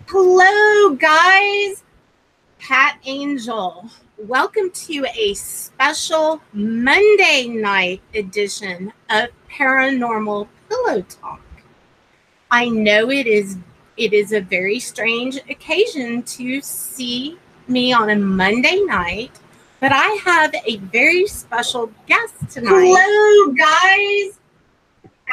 Hello, guys. Pat Angel. Welcome to a special Monday night edition of Paranormal Pillow Talk. I know it is a very strange occasion to see me on a Monday night, but I have a very special guest tonight. Hello, guys.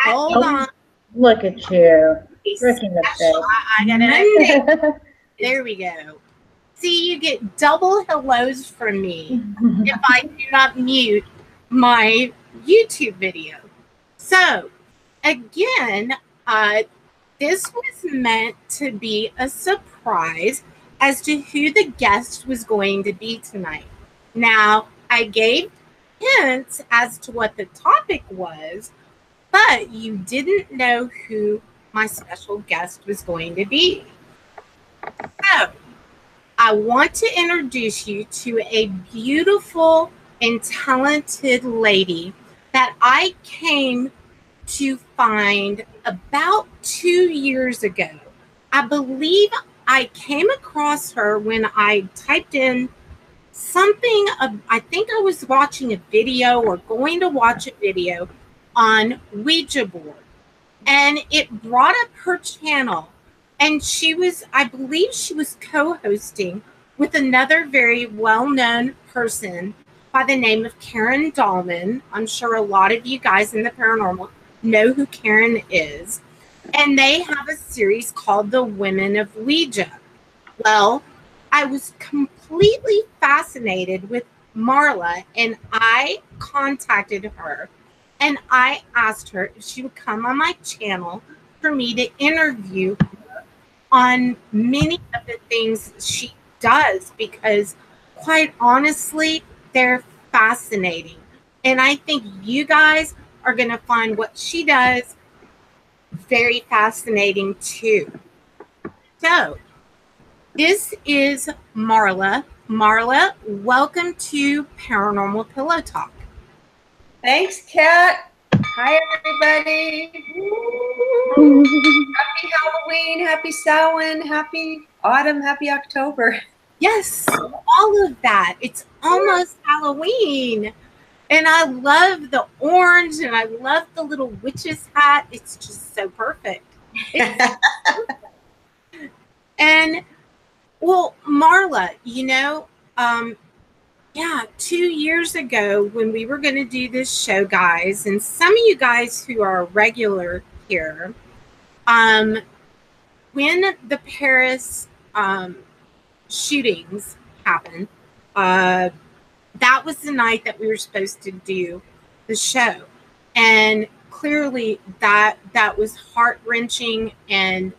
Hold on. Look at you. Freaking the face. I got Monday. There we go. See, you get double hellos from me if I do not mute my YouTube video. So, again, this was meant to be a surprise as to who the guest was going to be tonight. Now, I gave hints as to what the topic was, but you didn't know who my special guest was going to be. So, I want to introduce you to a beautiful and talented lady that I came to find about 2 years ago. I believe I came across her when I typed in something. I think I was watching a video or going to watch a video on Ouija Board, and it brought up her channel. And I believe she was co-hosting with another very well-known person by the name of Karen Dahlman. I'm sure a lot of you guys in the paranormal know who Karen is. And they have a series called The Women of Ouija. Well, I was completely fascinated with Marla, and I contacted her, and I asked her if she would come on my channel for me to interview on many of the things she does, because quite honestly, they're fascinating. And I think you guys are going to find what she does very fascinating too. So, this is Marla. Marla, welcome to Paranormal Pillow Talk. Thanks, Kat. Hi, everybody. Happy Halloween, happy Samhain, happy autumn, happy October. Yes, all of that. It's almost Halloween. And I love the orange, and I love the little witch's hat. It's just so perfect. And, well, Marla, 2 years ago when we were going to do this show, guys, and some of you guys who are regular here, when the Paris shootings happened, that was the night that we were supposed to do the show. And clearly that was heart-wrenching, and,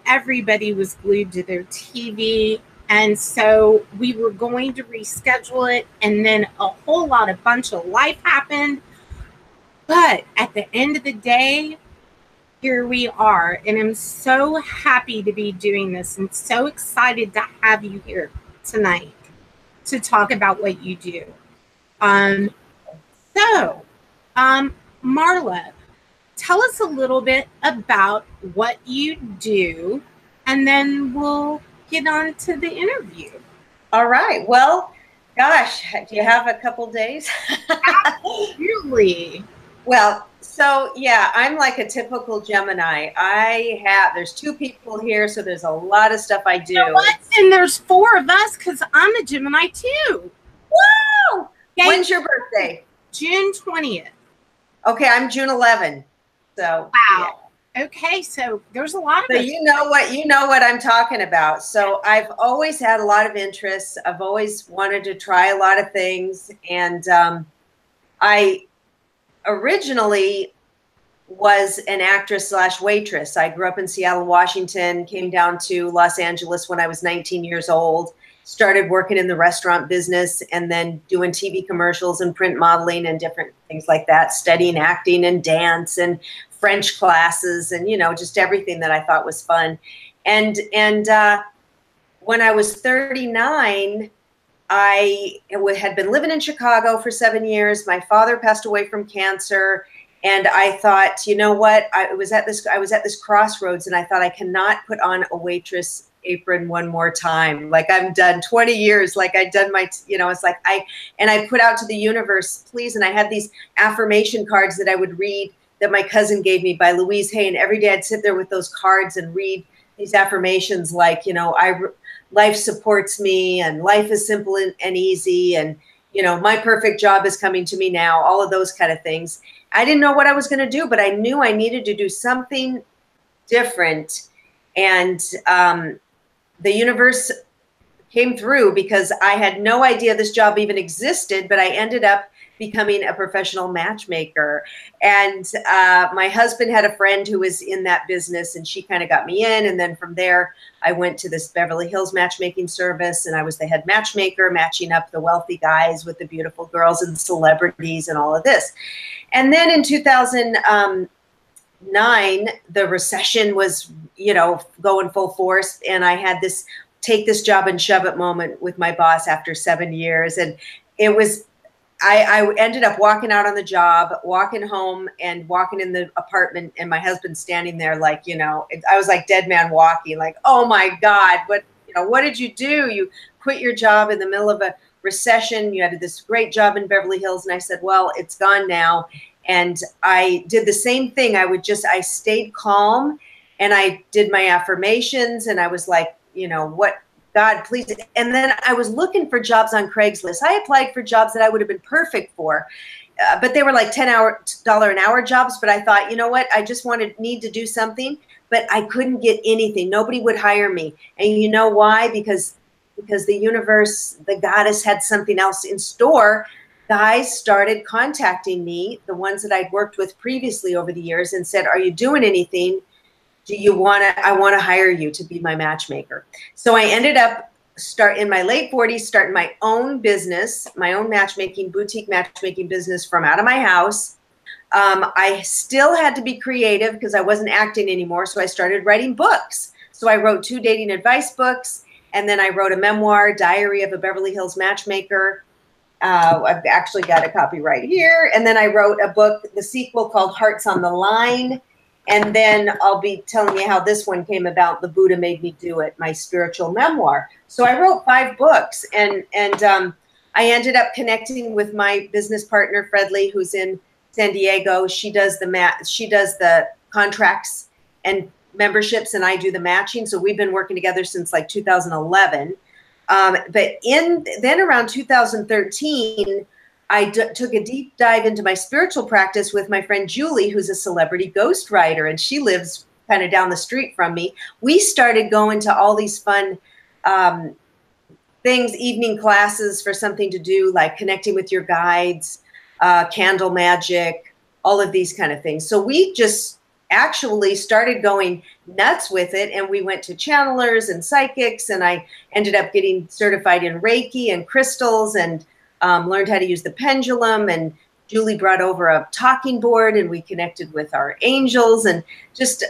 everybody was glued to their TV. And so we were going to reschedule it, and then a bunch of life happened. But at the end of the day, here we are, and I'm so happy to be doing this and so excited to have you here tonight to talk about what you do. Marla, tell us a little bit about what you do, and then we'll get on to the interview. All right. Well, gosh, do you have a couple days? Absolutely. Well, so yeah, I'm like a typical Gemini. There's 2 people here, so there's a lot of stuff I do. You know what? And there's 4 of us, because I'm a Gemini too. Wow! When's your birthday? June 20th. Okay, I'm June 11. So wow. Yeah. Okay, so there's a lot of us. You know what I'm talking about. So I've always had a lot of interests. I've always wanted to try a lot of things, and I originally was an actress / waitress. I grew up in Seattle, Washington, came down to Los Angeles when I was 19 years old, started working in the restaurant business, and then doing TV commercials and print modeling and different things like that, studying acting and dance and French classes and, just everything that I thought was fun. And when I was 39, I had been living in Chicago for 7 years. My father passed away from cancer, And I thought, you know what? I was at this crossroads, and I thought, I cannot put on a waitress apron one more time. Like, I'm done. 20 years, like I'd done my, it's like I put out to the universe, please. And I had these affirmation cards that I would read that my cousin gave me by Louise Hay. And every day I'd sit there with those cards and read these affirmations like, life supports me, and life is simple and easy. And, my perfect job is coming to me now, all of those kind of things. I didn't know what I was going to do, but I knew I needed to do something different. And the universe came through, because I had no idea this job even existed, but I ended up becoming a professional matchmaker. And my husband had a friend who was in that business, and she kind of got me in. And then from there, I went to this Beverly Hills matchmaking service, and I was the head matchmaker, matching up the wealthy guys with the beautiful girls and celebrities and all of this. And then in 2009, the recession was, going full force. And I had this take this job and shove it moment with my boss after 7 years. And it was, I ended up walking out on the job, walking home, and walking in the apartment, and my husband standing there like, I was like dead man walking, like, oh my God, what did you do? You quit your job in the middle of a recession. You had this great job in Beverly Hills. And I said, well, it's gone now. And I did the same thing. I stayed calm, and I did my affirmations, and I was like, what, God, please. And then I was looking for jobs on Craigslist. I applied for jobs that I would have been perfect for, but they were like $10 an hour jobs. But I thought, you know what? I just need to do something, but I couldn't get anything. Nobody would hire me. And you know why? Because the universe, the goddess, had something else in store. Guys started contacting me, the ones that I'd worked with previously over the years, and said, are you doing anything? I want to hire you to be my matchmaker. So I ended up in my late 40s, starting my own business, my own boutique matchmaking business from out of my house. I still had to be creative because I wasn't acting anymore. So I started writing books. So I wrote 2 dating advice books, and then I wrote a memoir, Diary of a Beverly Hills Matchmaker. I've actually got a copy right here. And then I wrote a book, the sequel, called Hearts on the Line. And then I'll be telling you how this one came about, The Buddha Made Me Do It, my spiritual memoir. So I wrote 5 books, and I ended up connecting with my business partner, Fredley, who's in San Diego. She does the contracts and memberships, and I do the matching. So we've been working together since like 2011. But then around 2013, I took a deep dive into my spiritual practice with my friend Julie, who's a celebrity ghostwriter, and she lives kind of down the street from me. We started going to all these fun things, evening classes for something to do, like connecting with your guides, candle magic, all of these kind of things. So we just actually started going nuts with it, and we went to channelers and psychics, and I ended up getting certified in Reiki and crystals, and learned how to use the pendulum. And Julie brought over a talking board, and we connected with our angels, and just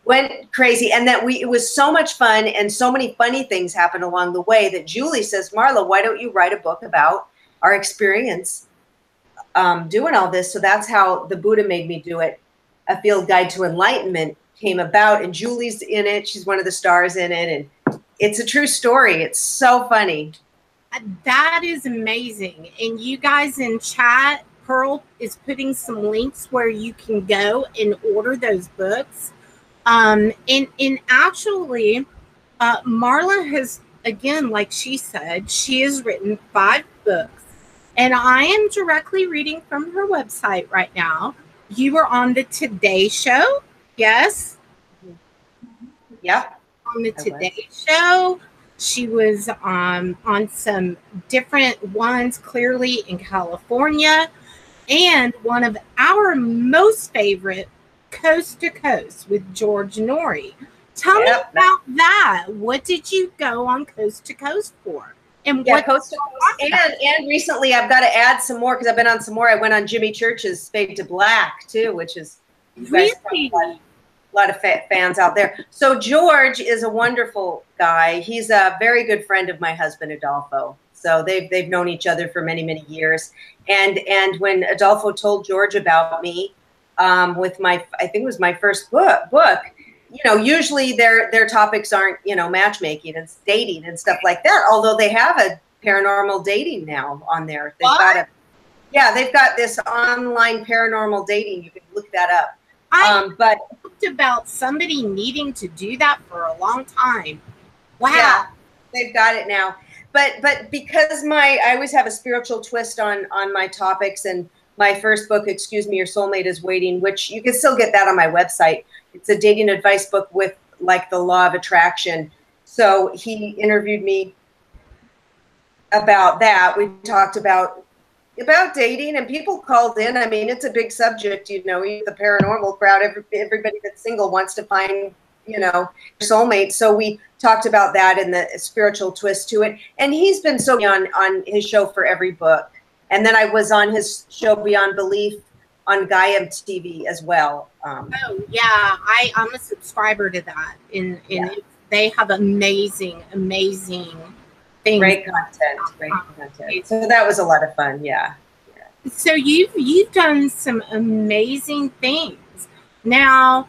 went crazy. And it was so much fun, and so many funny things happened along the way that Julie says, Marla, why don't you write a book about our experience doing all this? So that's how The Buddha Made Me Do It, A Field Guide to Enlightenment, came about. And Julie's in it. She's one of the stars in it. And it's a true story. It's so funny. That is amazing. And you guys in chat, Pearl is putting some links where you can go and order those books. And actually, Marla has, again, like she said, she has written 5 books. And I am directly reading from her website right now. You were on the Today Show, yes? Yep. On the Today Show. She was on some different ones, clearly in California, and one of our most favorite, Coast to Coast with George Norrie. Tell me about that. What did you go on Coast to Coast for? And what Coast to Coast. And recently I've got to add some more, because I've been on some more. I went on Jimmy Church's Fade to Black too, which is really a lot of fans out there. So George is a wonderful guy. He's a very good friend of my husband, Adolfo. So they've known each other for many, many years. And when Adolfo told George about me, with my, I think it was my first book. You know, usually their topics aren't, you know, matchmaking and dating and stuff like that. Although they have a paranormal dating now on there. They've got this online paranormal dating. You can look that up. But talked about somebody needing to do that for a long time. Wow. Yeah, they've got it now. But because I always have a spiritual twist on my topics, and my first book, Excuse Me, Your Soulmate is Waiting, which you can still get that on my website. It's a dating advice book with like the law of attraction. So he interviewed me about that. We talked about dating, and people called in. I mean, it's a big subject, you know, the paranormal crowd, everybody that's single wants to find, you know, soulmate. So we talked about that and the spiritual twist to it. And he's been so on his show for every book. And then I was on his show Beyond Belief on Gaia TV as well. Oh yeah, I'm a subscriber to that. They have amazing things. Great content. So that was a lot of fun. Yeah. So you've done some amazing things. Now,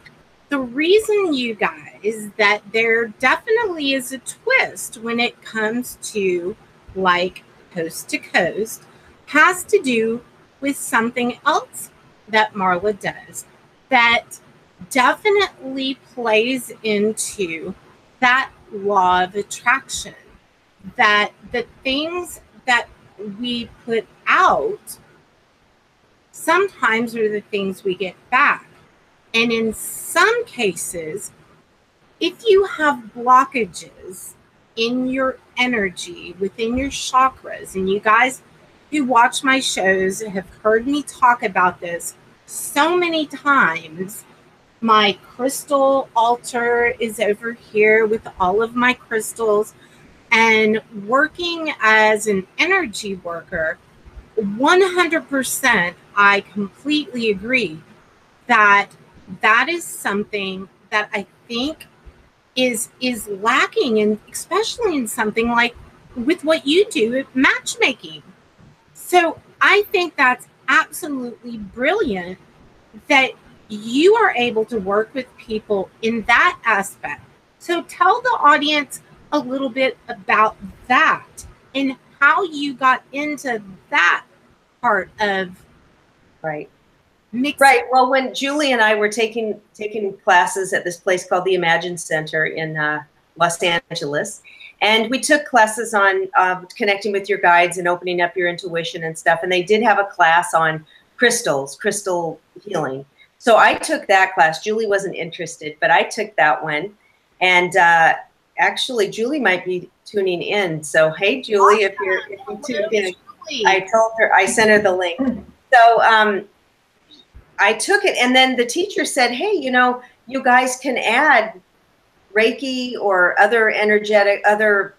the reason, you guys, that there definitely is a twist when it comes to like Coast to Coast has to do with something else that Marla does that definitely plays into that law of attraction, that the things that we put out sometimes are the things we get back. And in some cases, if you have blockages in your energy, within your chakras, and you guys who watch my shows have heard me talk about this so many times. My crystal altar is over here with all of my crystals, and working as an energy worker, 100%, I completely agree that that is something that I think is lacking, and especially in something like with what you do, matchmaking. So I think that's absolutely brilliant that you are able to work with people in that aspect. So tell the audience a little bit about that and how you got into that part of mixing. Right. Well, when Julie and I were taking classes at this place called the Imagine Center in Los Angeles, and we took classes on connecting with your guides and opening up your intuition and stuff. And they did have a class on crystal healing. So I took that class. Julie wasn't interested, but I took that one. And actually, Julie might be tuning in. So, hey, Julie, if you tuned in, I told her, I sent her the link. So I took it. And then the teacher said, hey, you know, you guys can add Reiki or other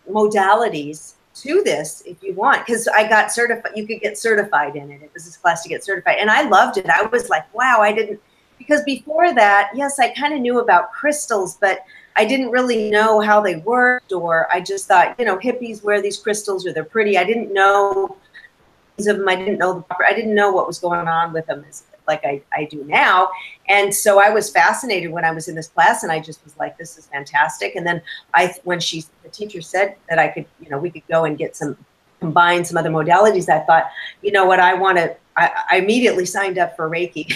modalities to this if you want, because I got certified. You could get certified in it. It was this class to get certified, and I loved it. I was like, wow, I didn't, because before that, yes, I kind of knew about crystals, but I didn't really know how they worked, or I just thought, you know, hippies wear these crystals or they're pretty. I didn't know of them. I didn't know I didn't know what was going on with them like I do now. And so I was fascinated when I was in this class, and I just was like, this is fantastic. And then when the teacher said that I could, you know, we could go and combine some other modalities, I thought, you know what, I immediately signed up for Reiki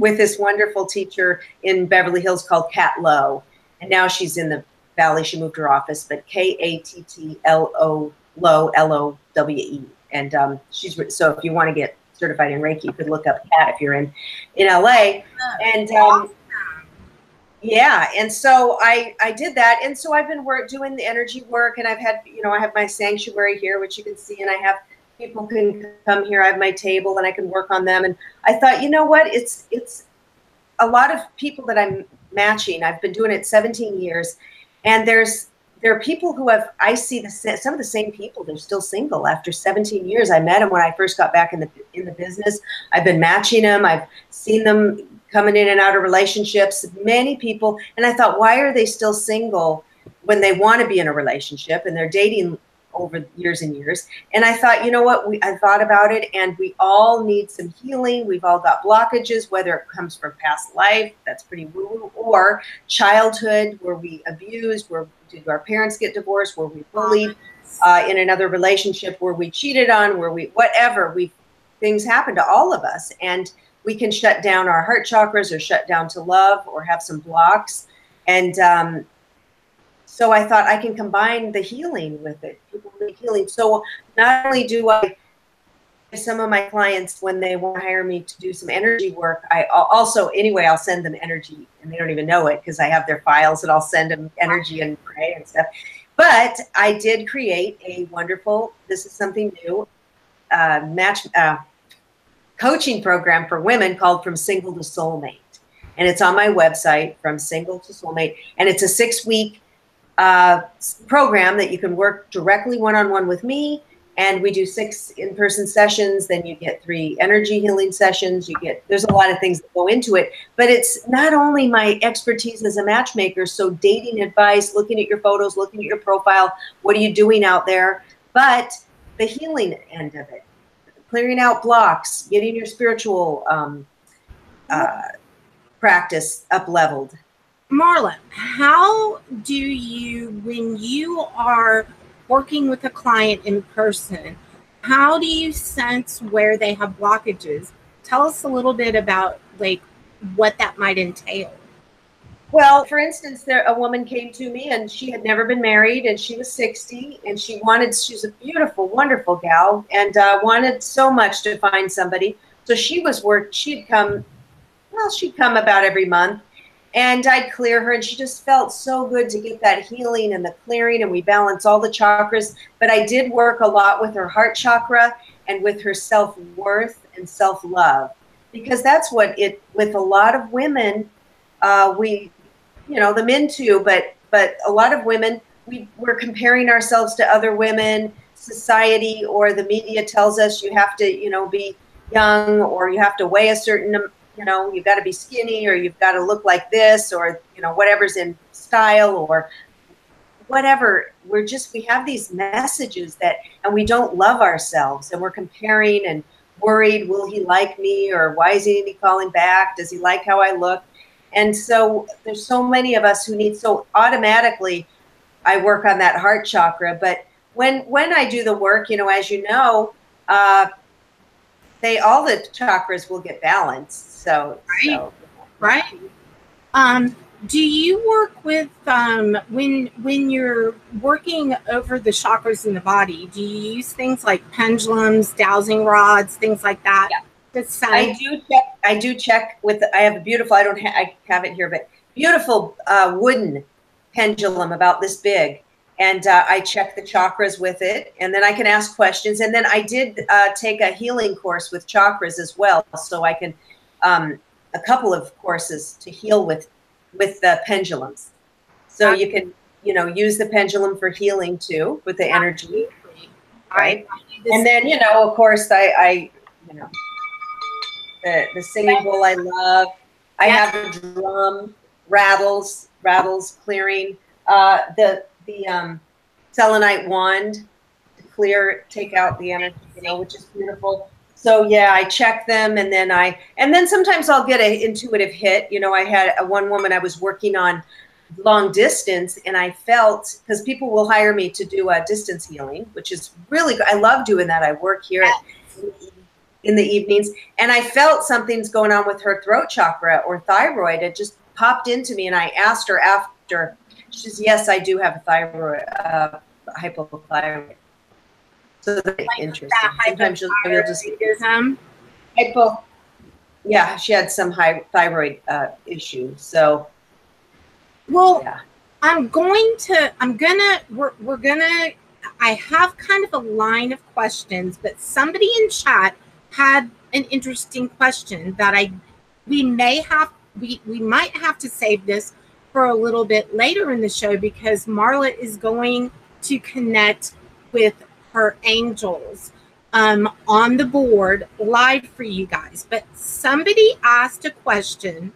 with this wonderful teacher in Beverly Hills called Kat Lowe. And now she's in the Valley. She moved her office, but Kattlo, Lowe. And so if you want to get certified in Reiki, you could look up Kat if you're in LA. And yeah, and so I did that, and so I've been doing the energy work, and I've had, you know, I have my sanctuary here, which you can see, and I have people can come here. I have my table, and I can work on them. And I thought, you know what, it's a lot of people that I'm matching. I've been doing it 17 years, and there are people who I see some of the same people. They're still single after 17 years. I met them when I first got back in the business. I've been matching them. I've seen them coming in and out of relationships, many people. And I thought, why are they still single when they want to be in a relationship and they're dating over years and years. And I thought, you know what, I thought about it, and we all need some healing. We've all got blockages, whether it comes from past life, that's pretty woo-woo, or childhood, where we abused, where did our parents get divorced, where we bullied, in another relationship, where we cheated on, where we, whatever, things happen to all of us. And we can shut down our heart chakras, or shut down to love, or have some blocks. And so I thought I can combine the healing with it. People need healing. So not only do I, some of my clients, when they want to hire me to do some energy work, I also, anyway, I'll send them energy, and they don't even know it because I have their files, and I'll send them energy and pray and stuff. But I did create a wonderful, this is something new, coaching program for women called From Single to Soulmate. And it's on my website, From Single to Soulmate. And it's a 6-week program that you can work directly one-on-one with me. And we do 6 in-person sessions. Then you get 3 energy healing sessions. There's a lot of things that go into it. But it's not only my expertise as a matchmaker, so dating advice, looking at your photos, looking at your profile, what are you doing out there, but the healing end of it. Clearing out blocks, getting your spiritual practice up-leveled. Marla, how do you, when you are working with a client in person, how do you sense where they have blockages? Tell us a little bit about like what that might entail. Well, for instance, a woman came to me, and she had never been married, and she was 60, and she's a beautiful, wonderful gal, and wanted so much to find somebody. So she'd come about every month, and I'd clear her, and she just felt so good to get that healing and the clearing, and we balance all the chakras. But I did work a lot with her heart chakra and with her self-worth and self-love, because that's what with a lot of women, the men too, but a lot of women, we're comparing ourselves to other women. Society or the media tells us you have to, be young, or you have to weigh a certain, you've got to be skinny, or you've got to look like this, or, whatever's in style, or whatever. We have these messages and we don't love ourselves, and we're comparing and worried, will he like me, or why is he calling back? Does he like how I look? And so there's so many of us who need, so automatically I work on that heart chakra. But when I do the work, as you know, all the chakras will get balanced. So, right. Do you work with, when you're working over the chakras in the body, do you use things like pendulums, dowsing rods, things like that? Yeah. I do check with, I have a beautiful, I have it here, but beautiful wooden pendulum about this big. And I check the chakras with it, and then I can ask questions. And then I did take a healing course with chakras as well. So I can, a couple of courses to heal with the pendulums. So you can, use the pendulum for healing too, with the energy. Right. And then, of course, I the singing bowl I love. I have a drum, rattles clearing, the selenite wand to take out the energy, which is beautiful. So yeah, I check them, and then sometimes I'll get an intuitive hit. I had one woman I was working on long distance, and I felt, because people will hire me to do a distance healing, which is really good. I love doing that. I work here in the evenings, and I felt something's going on with her throat chakra or thyroid. It just popped into me, and I asked her after. She says, yes, I do have a thyroid, hypothyroid. So that's interesting. Sometimes you'll just yeah, she had some thyroid issue. So well, yeah. I have kind of a line of questions, but somebody in chat had an interesting question that we might have to save this for a little bit later in the show, because Marla is going to connect with her angels on the board live for you guys. But somebody asked a question: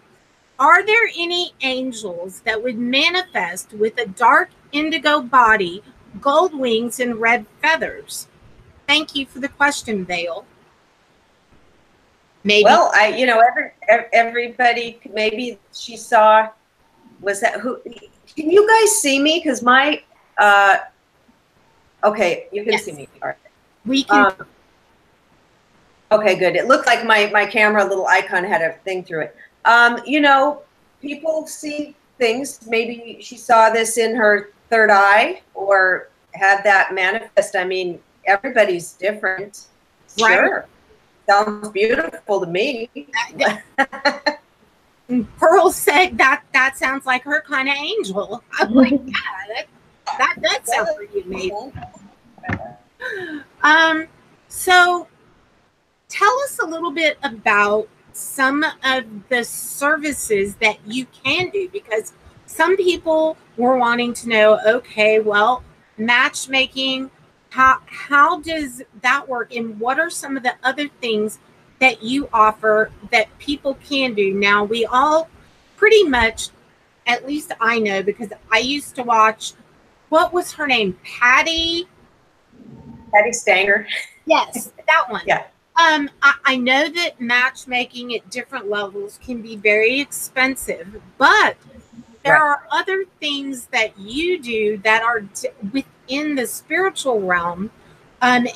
are there any angels that would manifest with a dark indigo body gold wings and red feathers? Thank you for the question, Vale. Maybe. Well, everybody, maybe she saw, was that who, can you guys see me? Because my, okay, you can see me. All right. We can. Okay, good. It looked like my camera little icon had a thing through it. People see things. Maybe she saw this in her third eye or had that manifest. I mean, everybody's different. Right. Sure. Sounds beautiful to me. Pearl said that sounds like her kind of angel. I'm like, yeah, that does sound pretty amazing. So tell us a little bit about some of the services that you can do, because some people were wanting to know, okay, well, matchmaking, how does that work, and what are some of the other things that you offer that people can do? Now, we all pretty much, at least I know, because I used to watch, what was her name? Patty Stanger. Yes, that one. Yeah. I know that matchmaking at different levels can be very expensive, but there are other things that you do that are within the spiritual realm,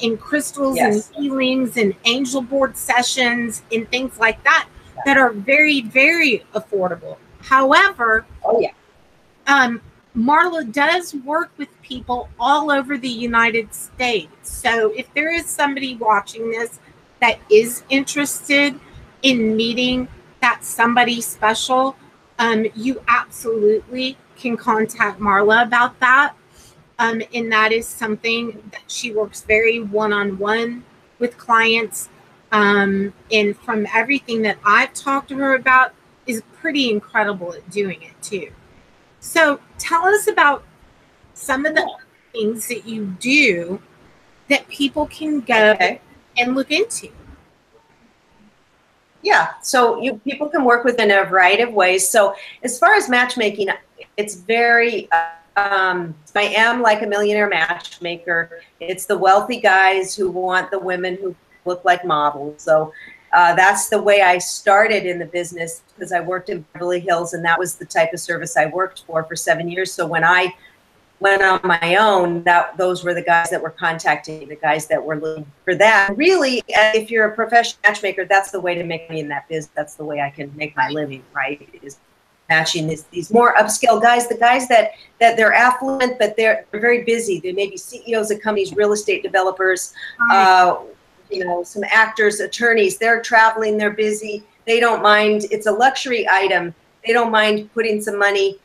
in crystals and healings and angel board sessions and things like that, that are very, very affordable. However, Marla does work with people all over the United States. So if there is somebody watching this that is interested in meeting that somebody special, you absolutely can contact Marla about that. And that is something that she works very one-on-one with clients. And from everything that I've talked to her about, is pretty incredible at doing it too. So tell us about some of the things that you do that people can go and look into. Yeah, so people can work within a variety of ways. So as far as matchmaking, it's very, I am like a millionaire matchmaker. It's the wealthy guys who want the women who look like models. So that's the way I started in the business, because I worked in Beverly Hills, and that was the type of service I worked for 7 years. So when I went on my own, those were the guys that were contacting me, the guys that were looking for that. Really, if you're a professional matchmaker, that's the way to make money in that business. That's the way I can make my living, right? Is matching these more upscale guys, the guys that they're affluent, but they're very busy. They may be CEOs of companies, real estate developers, some actors, attorneys. They're traveling, they're busy. They don't mind. It's a luxury item. They don't mind putting some money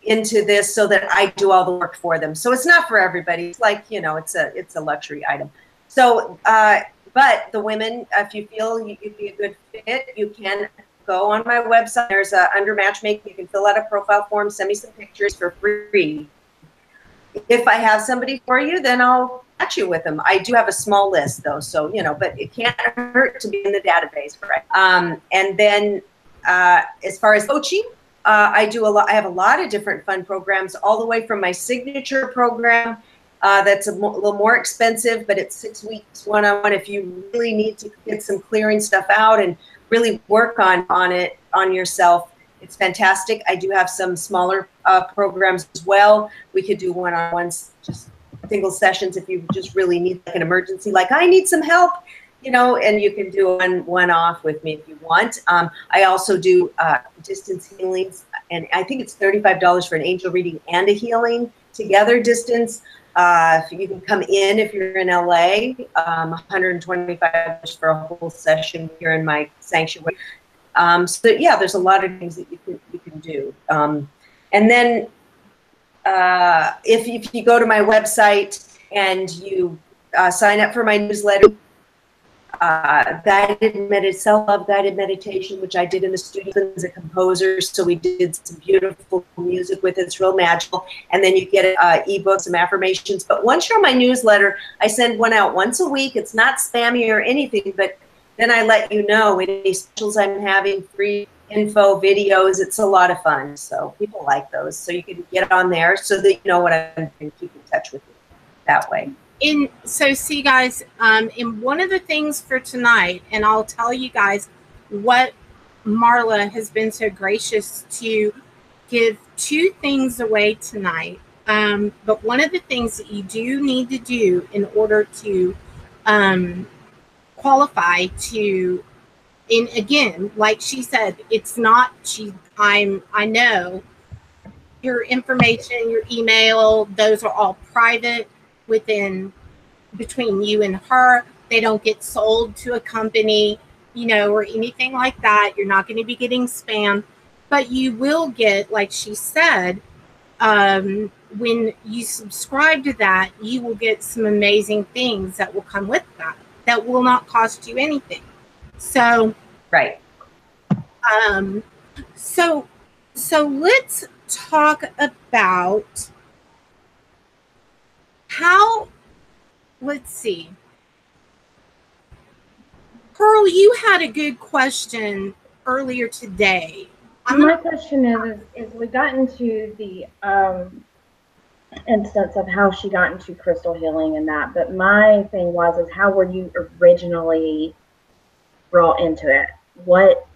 into this so that I do all the work for them. So it's not for everybody. It's like, it's a luxury item. So, but the women, if you feel you'd be a good fit, you can go on my website. There's under matchmaking, you can fill out a profile form, send me some pictures for free. If I have somebody for you, then I'll match you with them. I do have a small list though, so, but it can't hurt to be in the database, right? And then as far as coaching, I have a lot of different fun programs, all the way from my signature program that's a little more expensive, but it's 6 weeks one-on-one. If you really need to get some clearing stuff out and really work on yourself, it's fantastic. I do have some smaller programs as well. We could do one-on-ones, just single sessions if you just really need like an emergency, like I need some help. And you can do one-off with me if you want. I also do distance healings, and I think it's $35 for an angel reading and a healing together distance. You can come in if you're in LA, $125 for a whole session here in my sanctuary. So yeah, there's a lot of things that you can do. And then if you go to my website and you sign up for my newsletter, self-love guided meditation, which I did in the studio as a composer. So we did some beautiful music with it. It's real magical. And then you get an ebook, some affirmations. But once you're on my newsletter, I send one out once a week. It's not spammy or anything, but then I let you know any specials I'm having, free info, videos. It's a lot of fun. So people like those. So you can get on there so that you know what I'm going to keep in touch with you. that way. So see, guys, in one of the things for tonight, and I'll tell you guys what Marla has been so gracious to give 2 things away tonight. But one of the things that you do need to do in order to qualify to, and again, like she said, it's not I know your information, your email, those are all private between you and her. They don't get sold to a company, or anything like that. You're not going to be getting spam, but you will get, like she said, when you subscribe to that, you will get some amazing things that will come with that will not cost you anything. So, right. So let's talk about how, let's see. Pearl, you had a good question earlier today. My question is we got into the instance of how she got into crystal healing and that, but my thing is how were you originally brought into it? What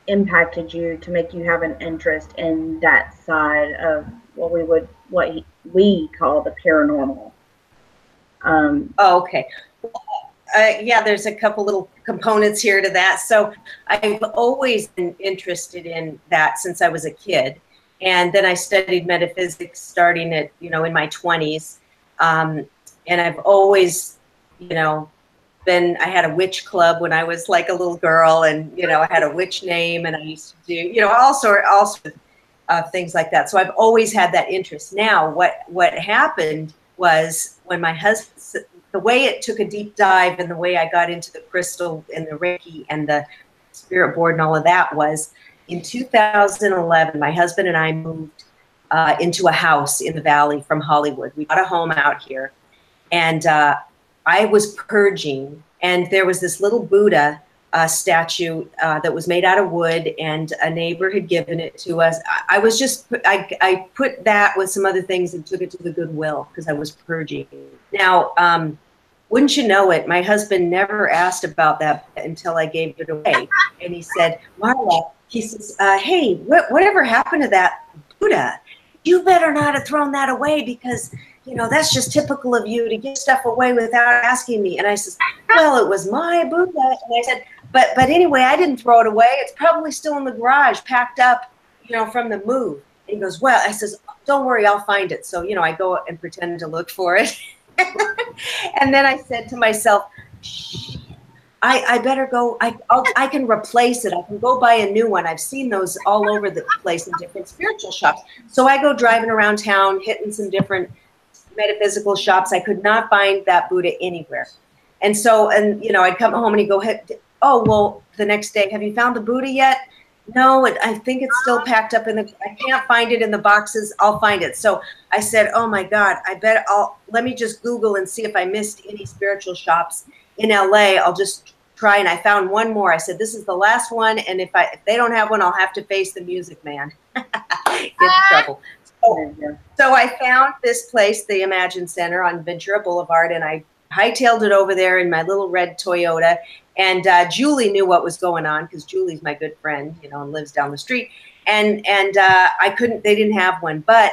impacted you to make you have an interest in that side of what we call the paranormal? Okay. Yeah, there's a couple little components here to that. So I've always been interested in that since I was a kid. And then I studied metaphysics starting at, in my 20s. And I've always, I had a witch club when I was like a little girl, and, I had a witch name, and I used to do, all sorts of things like that. So I've always had that interest. Now, what happened was when my husband, the way it took a deep dive and the way I got into the crystal and the Reiki and the spirit board and all of that was in 2011, my husband and I moved into a house in the valley from Hollywood. We bought a home out here, and I was purging, and there was this little Buddha statue that was made out of wood, and a neighbor had given it to us. I put that with some other things and took it to the Goodwill because I was purging. Now, wouldn't you know it, my husband never asked about that until I gave it away. And he said, Marla, he says, hey, whatever happened to that Buddha? You better not have thrown that away because, that's just typical of you to give stuff away without asking me. And I said, well, it was my Buddha. And I said, but anyway, I didn't throw it away. It's probably still in the garage, packed up, from the move. And he goes, well, I says, don't worry, I'll find it. So, I go and pretend to look for it. And then I said to myself, shh, I better go. I can replace it. I can go buy a new one. I've seen those all over the place in different spiritual shops. So I go driving around town, hitting some different metaphysical shops. I could not find that Buddha anywhere. And so, I'd come home and he'd go, oh, well, the next day, have you found the Buddha yet? No, I think it's still packed up I can't find it in the boxes. I'll find it. So I said, oh my God, let me just Google and see if I missed any spiritual shops in LA. I'll just try. And I found one more. I said, this is the last one. And if they don't have one, I'll have to face the Music Man. Get in trouble. So I found this place, the Imagine Center on Ventura Boulevard, and I hightailed it over there in my little red Toyota. And Julie knew what was going on because Julie's my good friend, and lives down the street. And they didn't have one, but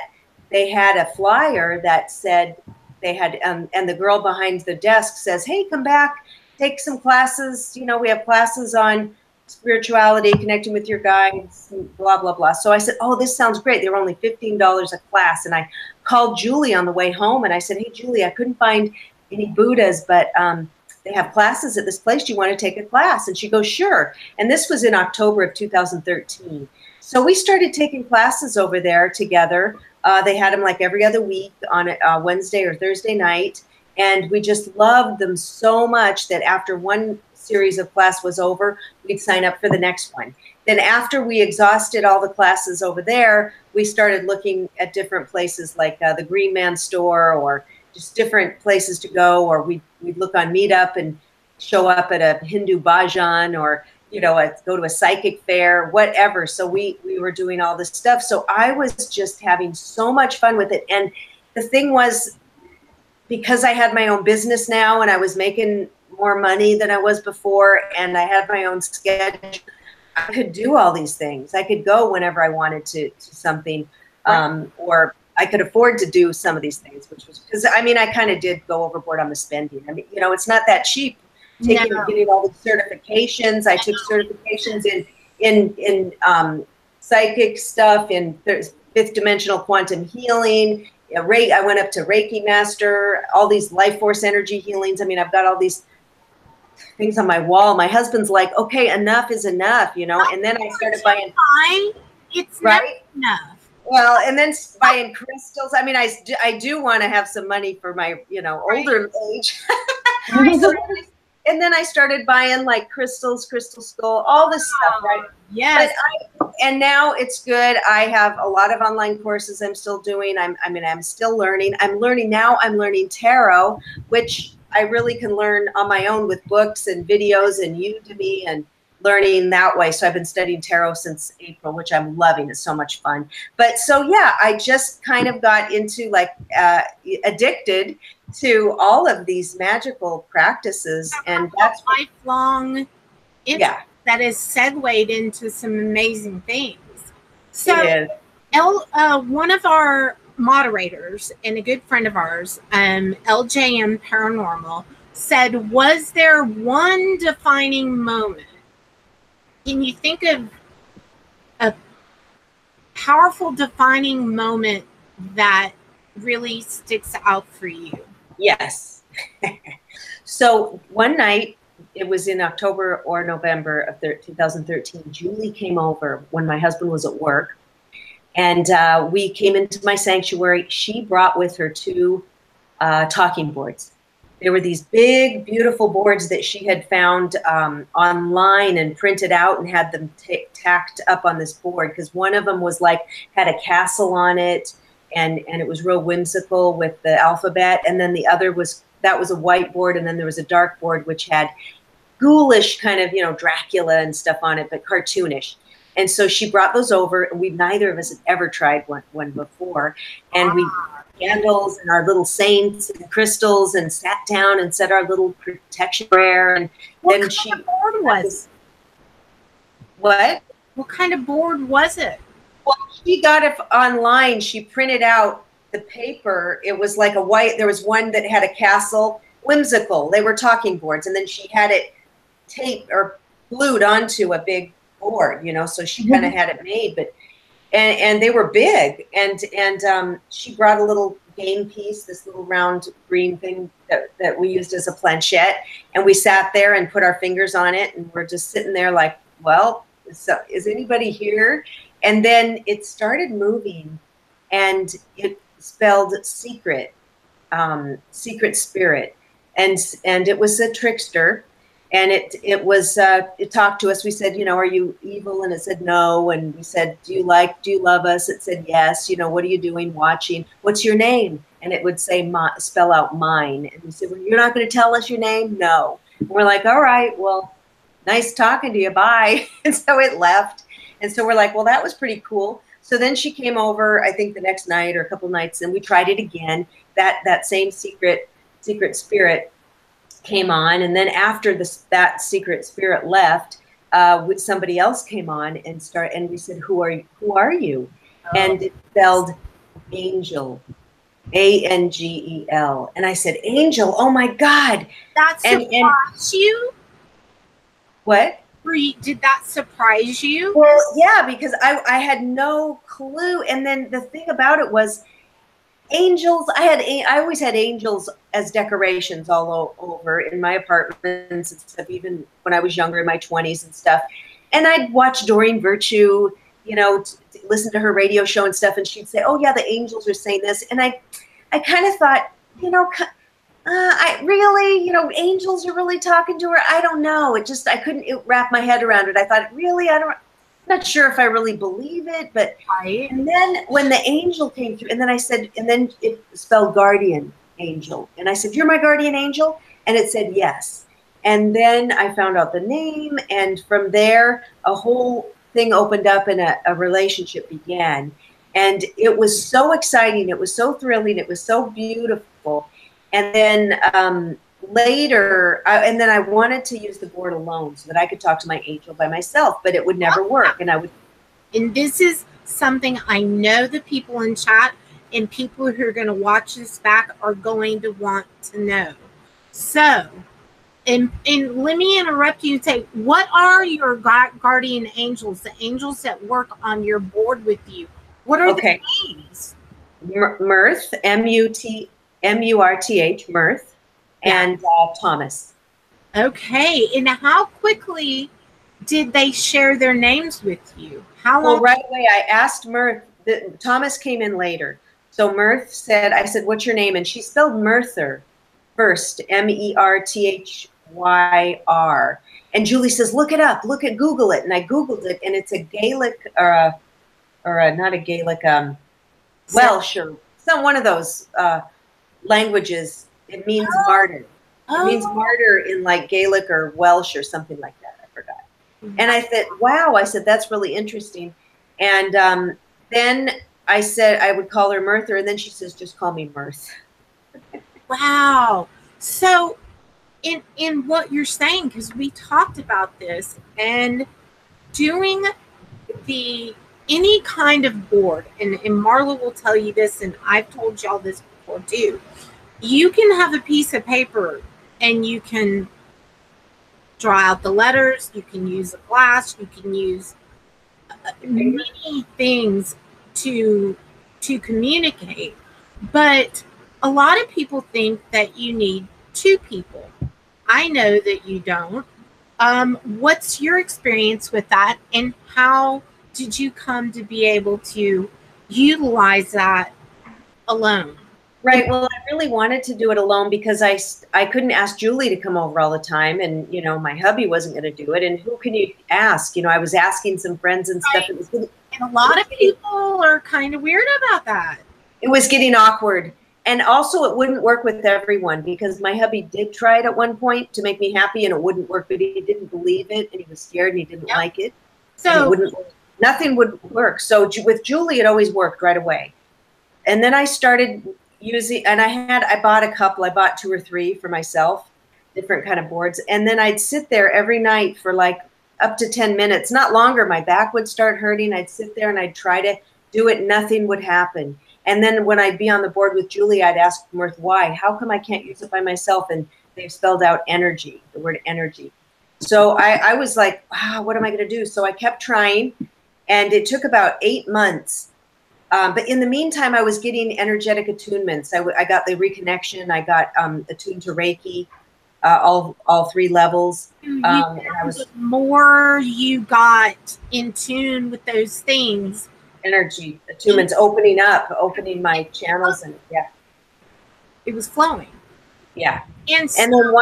they had a flyer that said they had, and the girl behind the desk says, hey, come back, take some classes. We have classes on spirituality, connecting with your guides, blah, blah, blah. So I said, oh, this sounds great. They were only $15 a class. And I called Julie on the way home and I said, hey, Julie, I couldn't find any Buddhas, but they have classes at this place. Do you want to take a class? And she goes, sure. And this was in October of 2013. So we started taking classes over there together. They had them like every other week on a Wednesday or Thursday night. And we just loved them so much that after one series of class was over, we'd sign up for the next one. Then after we exhausted all the classes over there, we started looking at different places like the Green Man store or just different places to go, or we'd look on Meetup and show up at a Hindu bhajan or, go to a psychic fair, whatever. So we were doing all this stuff. So I was just having so much fun with it. And the thing was, because I had my own business now and I was making more money than I was before, and I had my own schedule, I could do all these things. I could go whenever I wanted to something, or I could afford to do some of these things, which was because I mean, I kind of did go overboard on the spending. I mean, you know, it's not that cheap getting all the certifications. I took certifications in psychic stuff, in fifth dimensional quantum healing. I went up to Reiki master, all these life force energy healings. I mean, I've got all these things on my wall. My husband's like, okay, enough is enough, you know. And then I started buying. It's not enough. Well, and then buying crystals. I mean, I do want to have some money for my, you know, older age. And then I started buying like crystals, crystal skull, all this stuff, right? Yes. And now it's good. I have a lot of online courses I'm still doing. I'm still learning. I'm learning tarot, which I really can learn on my own with books and videos and Udemy and learning that way. So I've been studying tarot since April, which I'm loving. It's so much fun. But so, yeah, I just kind of got into like addicted to all of these magical practices. And that's lifelong. That is segued into some amazing things. So one of our moderators and a good friend of ours, LJM Paranormal, said, was there one defining moment? Can you think of a powerful defining moment that really sticks out for you? Yes. So one night, it was in October or November of 2013, Julie came over when my husband was at work. And we came into my sanctuary. She brought with her 2 talking boards. There were these big, beautiful boards that she had found online and printed out and had them tacked up on this board, because one of them was like, had a castle on it, and it was real whimsical with the alphabet. And then the other was, that was a white board, and then there was a dark board which had ghoulish kind of, you know, Dracula and stuff on it, but cartoonish. And so she brought those over, and neither of us had ever tried one before. And we candles and our little saints and crystals, and sat down and said our little protection prayer. And what then kind of board was? What? What kind of board was it? Well, she got it online. She printed out the paper. It was like a white. There was one that had a castle, whimsical. They were talking boards, and then she had it taped or glued onto a big board, you know, so she kind of had it made, but and they were big, and she brought a little game piece, this little round green thing that we used as a planchette, and we sat there and put our fingers on it, and we're just sitting there like, well, so is anybody here? And then it started moving, and it spelled secret, secret spirit, and it was a trickster. And it talked to us. We said, you know, are you evil? And it said no. And we said, do you love us? It said yes. You know, what are you doing? Watching. What's your name? And it would say, spell out mine. And we said, well, you're not going to tell us your name? No. And we're like, all right, well, nice talking to you. Bye. And so it left. And so we're like, well, that was pretty cool. So then she came over, I think the next night or a couple nights, and we tried it again. That same secret spirit came on, and then after that secret spirit left, somebody else came on and we said, who are you? Oh. And it spelled Angel, Angel. And I said, Angel, oh my God. That surprised you? What? Did that surprise you? Well, yeah, because I had no clue. And then the thing about it was, angels, I always had angels as decorations all over in my apartments and stuff, even when I was younger in my 20s and stuff. And I'd watch Doreen Virtue, you know, listen to her radio show and stuff, and she'd say, oh yeah, the angels are saying this. And I kind of thought, you know, you know, angels are really talking to her. I don't know. I couldn't wrap my head around it. I thought, really, I'm not sure if I really believe it, but and then when the angel came through, and then I said, and then it spelled guardian angel, and I said, you're my guardian angel, and it said yes. And then I found out the name, and from there a whole thing opened up, and a relationship began, and it was so exciting, it was so thrilling, it was so beautiful. And then later, and then I wanted to use the board alone so that I could talk to my angel by myself, but it would never work. And I would. And this is something I know the people in chat and people who are going to watch this back are going to want to know. So, and let me interrupt you and say, what are your guardian angels, the angels that work on your board with you? What are their names? Mirth, M-U-R-T-H, Mirth, and Thomas. Okay, and how quickly did they share their names with you? How long? Well, right away, I asked Mirth. Thomas came in later. So Mirth said, I said, what's your name? And she spelled Merthyr first, M-E-R-T-H-Y-R. And Julie says, look it up, Google it. And I Googled it, and it's a Gaelic, not a Gaelic, Welsh, or one of those languages. It means martyr. It means martyr in like Gaelic or Welsh or something like that. I forgot. And I said, wow, I said, that's really interesting. And then I said I would call her Merthyr, and then she says, just call me Mirth. Wow. So in what you're saying, because we talked about this, and doing any kind of board, and Marla will tell you this, and I've told y'all this before too, you can have a piece of paper and you can draw out the letters, you can use a glass, you can use many things to communicate, but a lot of people think that you need two people. I know that you don't. What's your experience with that, and how did you come to be able to utilize that alone? Right. Well, I really wanted to do it alone because I couldn't ask Julie to come over all the time, and my hubby wasn't going to do it. And who can you ask? I was asking some friends and stuff. Right. And a lot of people are kind of weird about that. It was getting awkward, and also it wouldn't work with everyone because my hubby did try it at one point to make me happy, and it wouldn't work. But he didn't believe it, and he was scared, and he didn't like it. So nothing would work. So with Julie, it always worked right away. And then I started using, and I bought a couple. I bought 2 or 3 for myself, different kind of boards. And then I'd sit there every night for like up to 10 minutes, not longer. My back would start hurting. I'd sit there and I'd try to do it. Nothing would happen. And then when I'd be on the board with Julie, I'd ask Mirth, why? How come I can't use it by myself? And they spelled out energy, the word energy. So I was like, wow, what am I going to do? So I kept trying, and it took about 8 months. But in the meantime, I was getting energetic attunements. I got the reconnection. I got attuned to Reiki, all 3 levels. The more you got in tune with those things, energy attunements, opening my channels, and it was flowing. Yeah, and then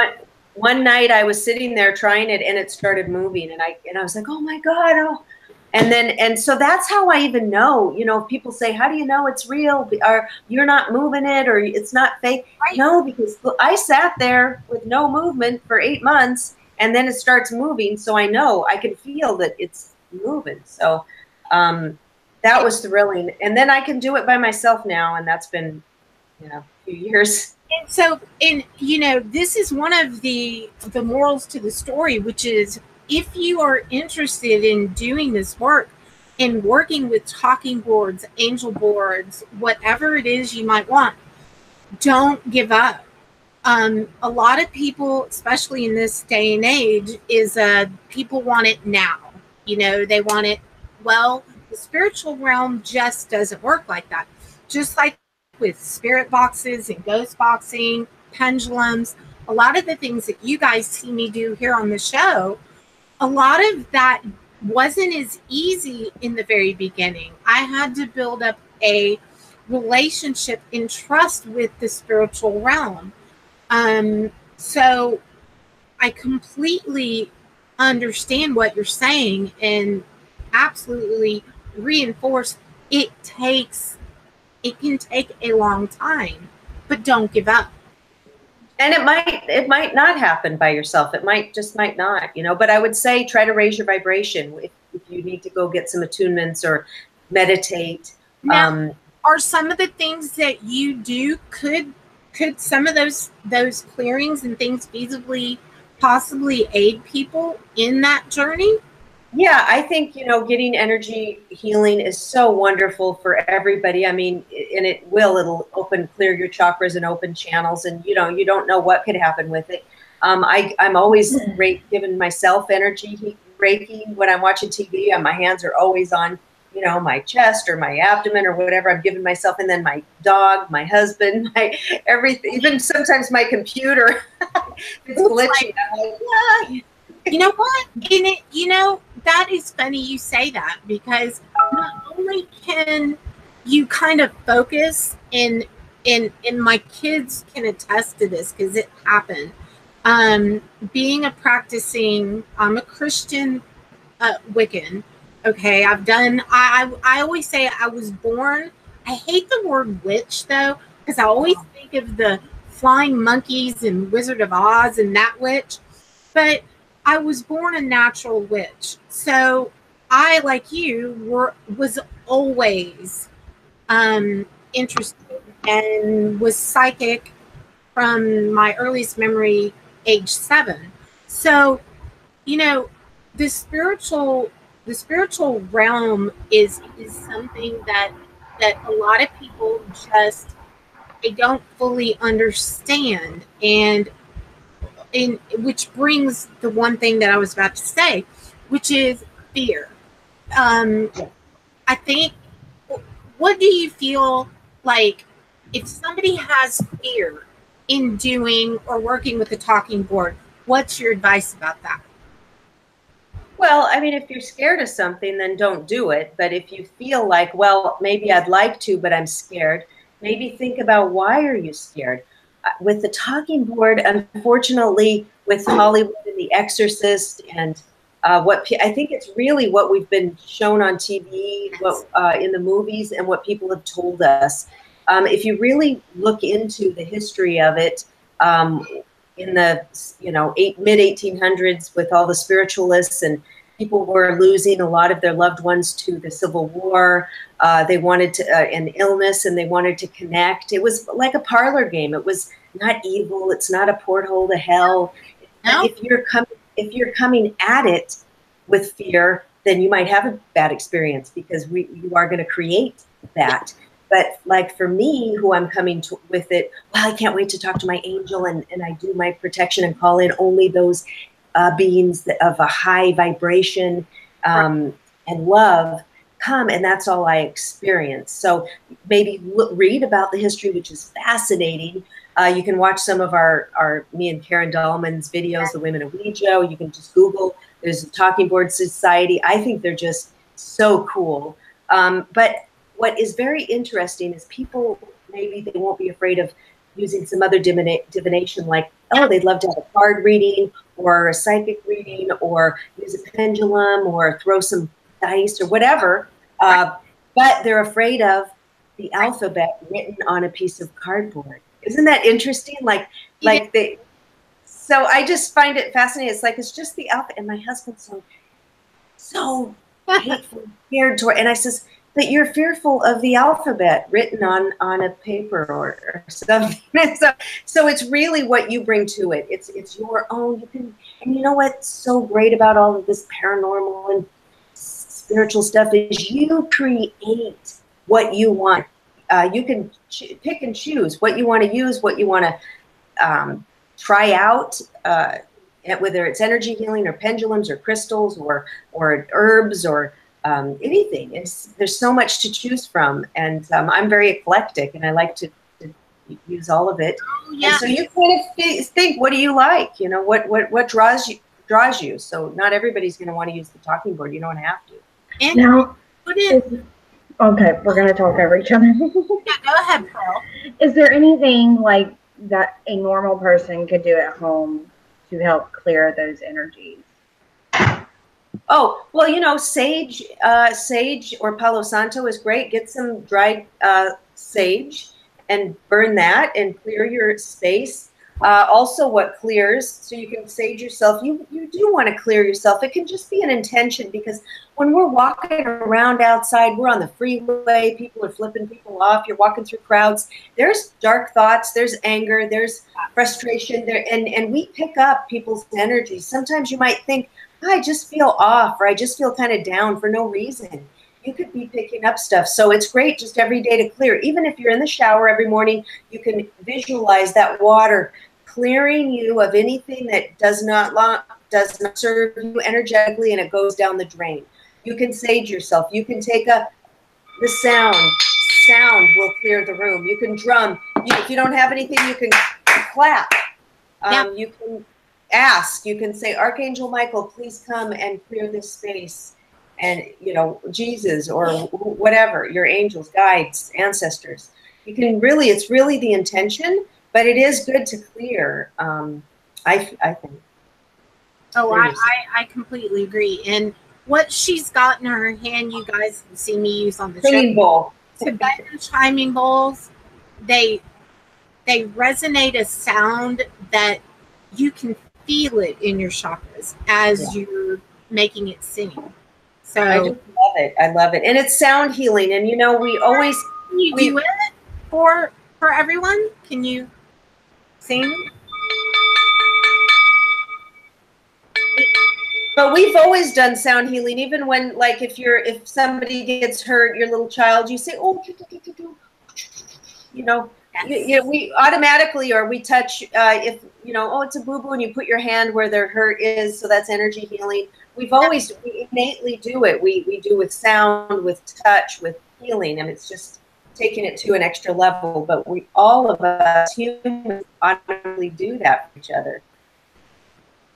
one night I was sitting there trying it, and it started moving, and I was like, oh my God, oh. And so that's how I even know, if people say, how do you know it's real, or you're not moving it, or it's not fake? Right. No, because I sat there with no movement for 8 months, and then it starts moving. So I know, I can feel that it's moving. So that was thrilling. And then I can do it by myself now. And that's been, a few years. And so, this is one of the morals to the story, which is, if you are interested in doing this work and working with talking boards, angel boards, whatever it is you might want, don't give up. A lot of people, especially in this day and age, is people want it now. They want it. Well, the spiritual realm just doesn't work like that. Just like with spirit boxes and ghost boxing, pendulums, a lot of the things that you guys see me do here on the show, a lot of that wasn't as easy in the very beginning. I had to build up a relationship and trust with the spiritual realm. So I completely understand what you're saying and absolutely reinforce it can take a long time, but don't give up. And it might not happen by yourself. It might not, but I would say try to raise your vibration if you need to go get some attunements or meditate. Now, are some of the things that you do, could could some of those clearings and things feasibly possibly aid people in that journey? Yeah, I think, getting energy healing is so wonderful for everybody. I mean, and it'll clear your chakras and open channels, and you don't know what could happen with it. I'm always giving myself energy Reiki when I'm watching TV, and my hands are always on, my chest or my abdomen or whatever I'm giving myself. And then my dog, my husband, my everything, even sometimes my computer, it's glitching. I'm like, yeah. You know what? That is funny you say that, because not only can you kind of focus and my kids can attest to this because it happened. Being I'm a Christian Wiccan. Okay, I always say I was born. I hate the word witch though, because I always think of the flying monkeys and Wizard of Oz and that witch. But I was born a natural witch. So I, like you, was always interested and was psychic from my earliest memory, age 7. So, the spiritual realm is something that a lot of people just, they don't fully understand, and which brings the one thing that I was about to say, which is fear. I think, what do you feel like if somebody has fear in doing or working with the talking board? What's your advice about that? Well, I mean, if you're scared of something, then don't do it. But if you feel like, well, maybe I'd like to, but I'm scared, maybe think about, why are you scared? With the talking board, unfortunately, with Hollywood and The Exorcist, and I think it's really what we've been shown on TV, in the movies, and what people have told us. If you really look into the history of it, in the mid 1800s, with all the spiritualists, and people were losing a lot of their loved ones to the Civil War. They wanted to an illness, and they wanted to connect. It was like a parlor game. It was not evil. It's not a porthole to hell. No. If you're coming at it with fear, then you might have a bad experience, because you are going to create that. But like for me, who I'm coming with it, well, I can't wait to talk to my angel, and I do my protection and call in only those beings of a high vibration and love come, and that's all I experience. So maybe read about the history, which is fascinating. You can watch some of me and Karen Dahlman's videos, The Women of Ouija. You can just Google. There's a Talking Board Society. I think they're just so cool. But what is very interesting is people, maybe they won't be afraid of using some other divination, like, oh, they'd love to have a card reading or a psychic reading, or use a pendulum, or throw some dice or whatever. But they're afraid of the alphabet written on a piece of cardboard. Isn't that interesting? So I just find it fascinating. It's like, it's just the alphabet. And my husband's so hateful, scared toward, and I says, but you're fearful of the alphabet written on a paper or something. So it's really what you bring to it. It's your own. And you know what's so great about all of this paranormal and spiritual stuff is you create what you want. You can pick and choose what you want to use, what you want to try out, whether it's energy healing or pendulums or crystals or herbs or anything. There's so much to choose from, and I'm very eclectic, and I like to use all of it. Oh, yeah. And so you kind of think, what do you like? What draws you? So not everybody's going to want to use the talking board. You don't have to. And now, okay, we're going to talk over each other. Yeah, go ahead, Pearl. Is there anything like that a normal person could do at home to help clear those energies? Oh, well, sage or Palo Santo is great. Get some dried sage and burn that and clear your space. Also what clears, so you can sage yourself. You do want to clear yourself. It can just be an intention, because when we're walking around outside, we're on the freeway, people are flipping people off, you're walking through crowds, there's dark thoughts, there's anger, there's frustration there, and we pick up people's energy. Sometimes you might think, oh, I just feel off, or I just feel kind of down for no reason. You could be picking up stuff. So it's great just every day to clear. Even if you're in the shower every morning, you can visualize that water clearing you of anything that does not serve you energetically, and it goes down the drain. You can sage yourself. You can take the sound. Sound will clear the room. You can drum. If you don't have anything, you can clap. You can ask. You can say, Archangel Michael, please come and clear this space. And, you know, Jesus, or whatever, your angels, guides, ancestors. You can really, it's really the intention. But it is good to clear, I think. Oh, I completely agree. And what she's got in her hand, you guys can see me use on the Singing bowl. Tibetan chiming bowls, they resonate a sound that you can feel it in your chakras as you're making it sing. So I just love it. I love it. And it's sound healing. And, you know, we always... Can you do it for everyone? Can you... sing? But we've always done sound healing, even when, like, if somebody gets hurt, your little child, you say, oh, you know, we automatically, or we touch, if, you know, oh, it's a boo-boo, and you put your hand where their hurt is, so that's energy healing. We innately do it. We do with sound, with touch, with healing, and it's just taking it to an extra level. But all of us humans automatically do that for each other.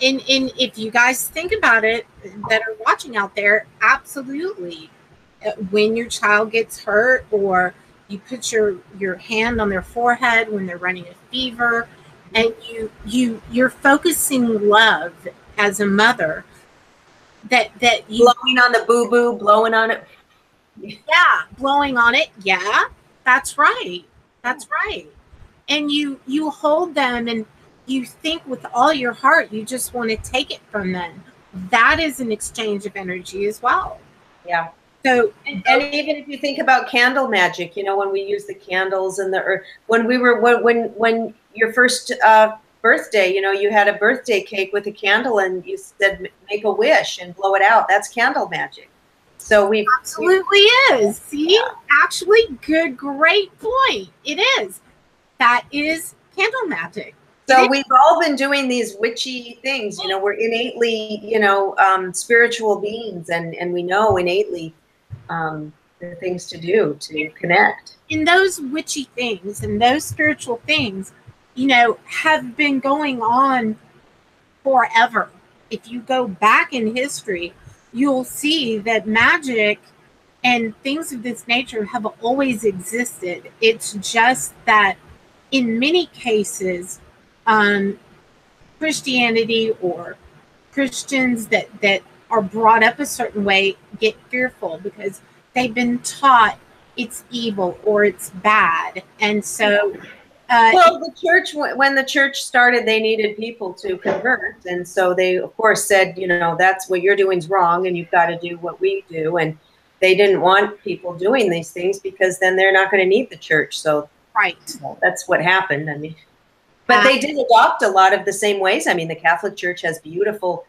And if you guys think about it, that are watching out there, absolutely. When your child gets hurt, or you put your hand on their forehead when they're running a fever, and you're focusing love as a mother, that you blowing on the boo-boo, blowing on it. Yeah, blowing on it. Yeah, that's right. That's right. And you hold them, and you think with all your heart, you just want to take it from them. That is an exchange of energy as well. Yeah. So, and even if you think about candle magic, you know, when we use the candles and when your first birthday, you know, you had a birthday cake with a candle, and you said, make a wish and blow it out. That's candle magic. So we absolutely is. See, actually, great point. It is. That is candle magic. So we've all been doing these witchy things. You know, we're innately, you know, spiritual beings, and we know innately the things to do to connect. And those witchy things and those spiritual things, you know, have been going on forever. If you go back in history, you'll see that magic and things of this nature have always existed. It's just that in many cases, Christianity or Christians that are brought up a certain way get fearful, because they've been taught it's evil or it's bad. And so well, the church, when the church started, they needed people to convert, and so they of course said, you know, that's what you're doing is wrong, and you've got to do what we do. And they didn't want people doing these things, because then they're not going to need the church. So right, well, that's what happened. I mean, but they did adopt a lot of the same ways. I mean, the Catholic Church has beautiful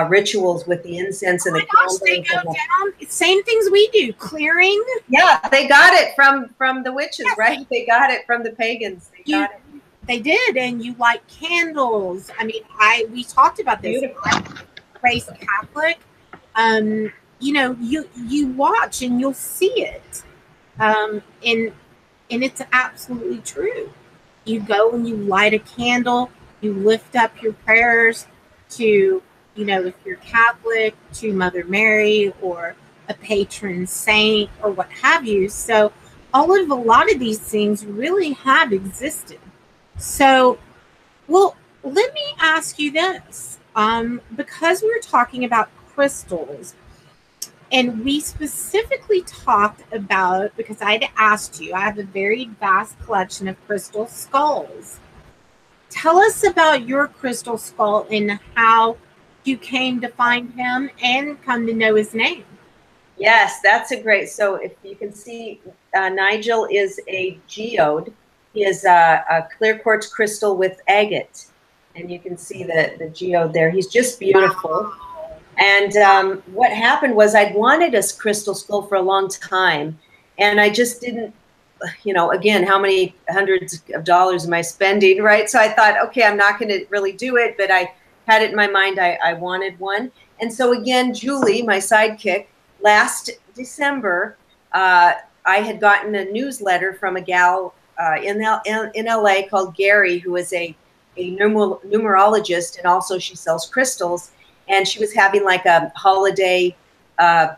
rituals with the incense and the candles. They go down, same things we do, clearing. Yeah, they got it from the witches, right? They got it from the pagans. They did, and you light candles. I mean, we talked about this. Raised Catholic. You know, you watch and you'll see it, and it's absolutely true. You go and you light a candle. You lift up your prayers to, you know, if you're Catholic, to Mother Mary or a patron saint or what have you. So a lot of these things really have existed. So, well, let me ask you this. Because we were talking about crystals, and we specifically talked about, because I had asked you, I have a very vast collection of crystal skulls. tell us about your crystal skull and how you came to find him and come to know his name. Yes, that's a great. So if you can see, Nigel is a geode. He is a clear quartz crystal with agate, and you can see the geode there. He's just beautiful. Wow. And what happened was I'd wanted a crystal skull for a long time, and I just didn't, you know, again, how many hundreds of dollars am I spending, right? So I thought, okay, I'm not going to really do it, but I had it in my mind. I wanted one. And so again, Julie, my sidekick, last December, I had gotten a newsletter from a gal in LA called Gary, who is a numerologist, and also she sells crystals. And she was having like a holiday